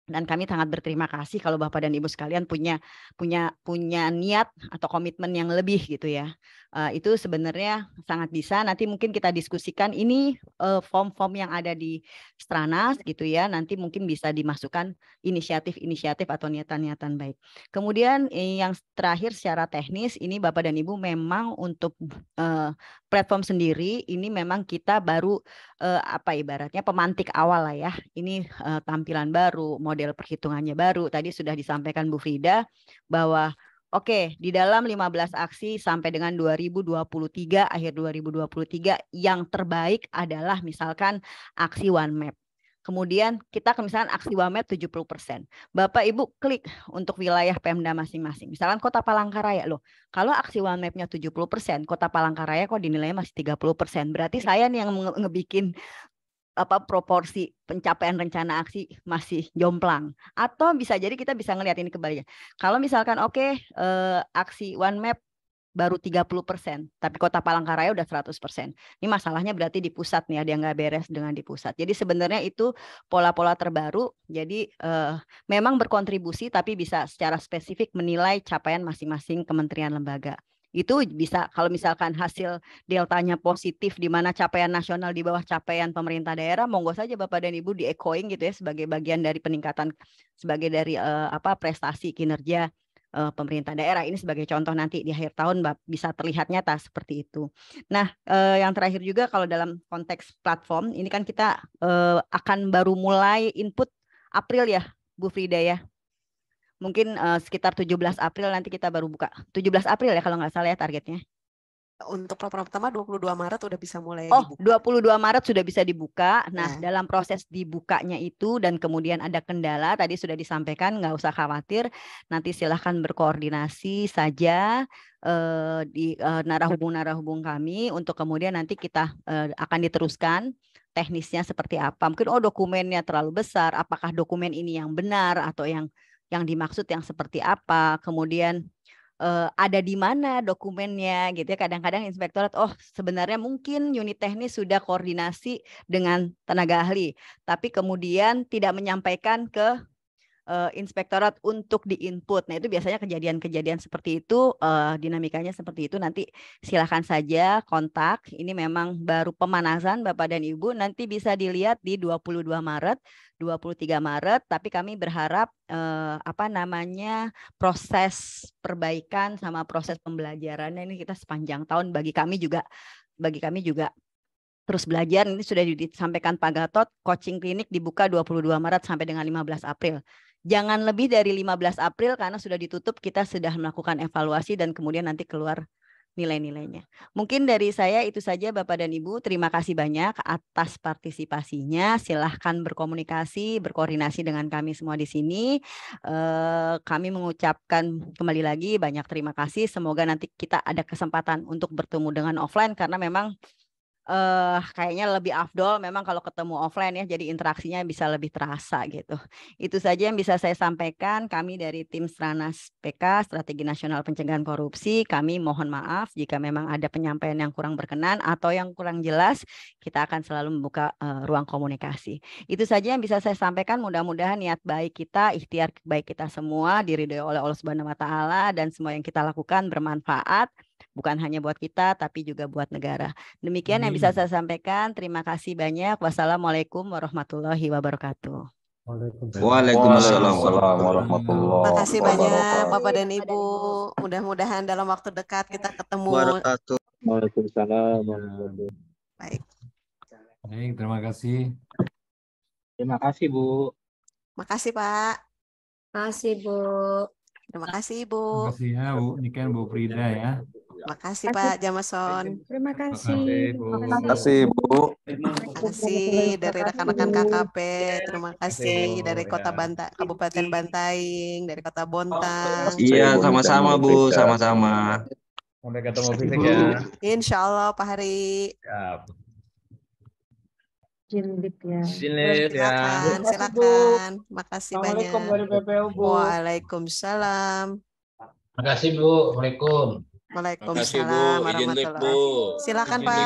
Dan kami sangat berterima kasih kalau Bapak dan Ibu sekalian punya niat atau komitmen yang lebih gitu ya. Itu sebenarnya sangat bisa. Nanti mungkin kita diskusikan ini form-form yang ada di Stranas gitu ya. Nanti mungkin bisa dimasukkan inisiatif-inisiatif atau niatan-niatan baik. Kemudian yang terakhir secara teknis ini Bapak dan Ibu memang untuk platform sendiri ini memang kita baru ibaratnya pemantik awal lah ya. Ini tampilan baru, model perhitungannya baru. Tadi sudah disampaikan Bu Frida bahwa oke, di dalam 15 aksi sampai dengan 2023, akhir 2023 yang terbaik adalah misalkan aksi One Map. Kemudian kita misalkan aksi One Map 70%. Bapak Ibu klik untuk wilayah Pemda masing-masing. Misalkan Kota Palangkaraya loh. Kalau aksi One Map-nya 70%, Kota Palangkaraya kok dinilainya masih 30%. Berarti saya nih yang ngebikin proporsi pencapaian rencana aksi masih jomplang. Atau bisa jadi kita bisa ngelihat ini kebalikannya. Kalau misalkan aksi One Map baru 30%, tapi Kota Palangkaraya udah 100%. Ini masalahnya berarti di pusat nih, ada yang nggak beres dengan di pusat. Jadi sebenarnya itu pola-pola terbaru. Jadi memang berkontribusi, tapi bisa secara spesifik menilai capaian masing-masing kementerian lembaga. Itu bisa kalau misalkan hasil deltanya positif di mana capaian nasional di bawah capaian pemerintah daerah, monggo saja Bapak dan Ibu di-echoing gitu ya sebagai bagian dari peningkatan, sebagai dari prestasi kinerja pemerintah daerah. Ini sebagai contoh nanti di akhir tahun bisa terlihat nyata seperti itu. Nah, yang terakhir juga kalau dalam konteks platform ini kan kita akan baru mulai input April ya Bu Frida ya. Mungkin sekitar 17 April nanti kita baru buka. 17 April ya kalau nggak salah ya targetnya. Untuk laporan pertama 22 Maret udah bisa mulai dibuka. 22 Maret sudah bisa dibuka. Nah, dalam proses dibukanya itu dan kemudian ada kendala, tadi sudah disampaikan, nggak usah khawatir. Nanti silahkan berkoordinasi saja di narahubung kami untuk kemudian nanti kita akan diteruskan teknisnya seperti apa. Mungkin dokumennya terlalu besar, apakah dokumen ini yang benar atau yang dimaksud yang seperti apa, kemudian ada di mana dokumennya gitu ya. Kadang-kadang inspektorat sebenarnya mungkin unit teknis sudah koordinasi dengan tenaga ahli, tapi kemudian tidak menyampaikan ke inspektorat untuk di-input. Nah, itu biasanya kejadian-kejadian seperti itu, dinamikanya seperti itu. Nanti silakan saja kontak. Ini memang baru pemanasan Bapak dan Ibu. Nanti bisa dilihat di 22 Maret, 23 Maret, tapi kami berharap proses perbaikan sama proses pembelajarannya ini kita sepanjang tahun bagi kami juga terus belajar. Ini sudah disampaikan Pak Gatot, coaching klinik dibuka 22 Maret sampai dengan 15 April. Jangan lebih dari 15 April karena sudah ditutup, kita sudah melakukan evaluasi dan kemudian nanti keluar nilai-nilainya. Mungkin dari saya itu saja Bapak dan Ibu. Terima kasih banyak atas partisipasinya. Silahkan berkomunikasi, berkoordinasi dengan kami semua di sini. Kami mengucapkan kembali lagi banyak terima kasih. Semoga nanti kita ada kesempatan untuk bertemu dengan offline karena memang kayaknya lebih afdol memang kalau ketemu offline ya, jadi interaksinya bisa lebih terasa gitu. Itu saja yang bisa saya sampaikan. Kami dari tim Stranas PK, Strategi Nasional Pencegahan Korupsi, kami mohon maaf jika memang ada penyampaian yang kurang berkenan atau yang kurang jelas. Kita akan selalu membuka ruang komunikasi. Itu saja yang bisa saya sampaikan. Mudah-mudahan niat baik kita, ikhtiar baik kita semua diridhoi oleh Allah Subhanahu wa Ta'ala, dan semua yang kita lakukan bermanfaat. Bukan hanya buat kita, tapi juga buat negara. Demikian yang bisa saya sampaikan. Terima kasih banyak. Wassalamualaikum warahmatullahi wabarakatuh. Waalaikumsalam warahmatullahi wabarakatuh. Terima kasih banyak Bapak dan Ibu. Mudah-mudahan dalam waktu dekat kita ketemu. Waalaikumsalam. Baik. Baik, terima kasih. Terima kasih Bu. Makasih Pak. Makasih Bu. Terima kasih Ibu. Terima kasih ya Bu. Ini kan Bu Frida ya. Makasih Pak Jamason. Terima kasih. Terima kasih Bu. Terima kasih dari rekan-rekan KKP. Terima kasih dari Kota Bantai, Kabupaten Bantaing, dari Kota Bontang. Iya, sama-sama Bu, sama-sama. Sampai ketemu fisik ya. Insya Allah Pak Hari. Siap. Jilid ya. Jilid ya. Silakan. Makasih banyak. Assalamualaikum dari PPU Bu. Waalaikumsalam. Makasih Bu. Waalaikumsalam. Waalaikumsalam warahmatullahi wabarakatuh. Silakan Pak.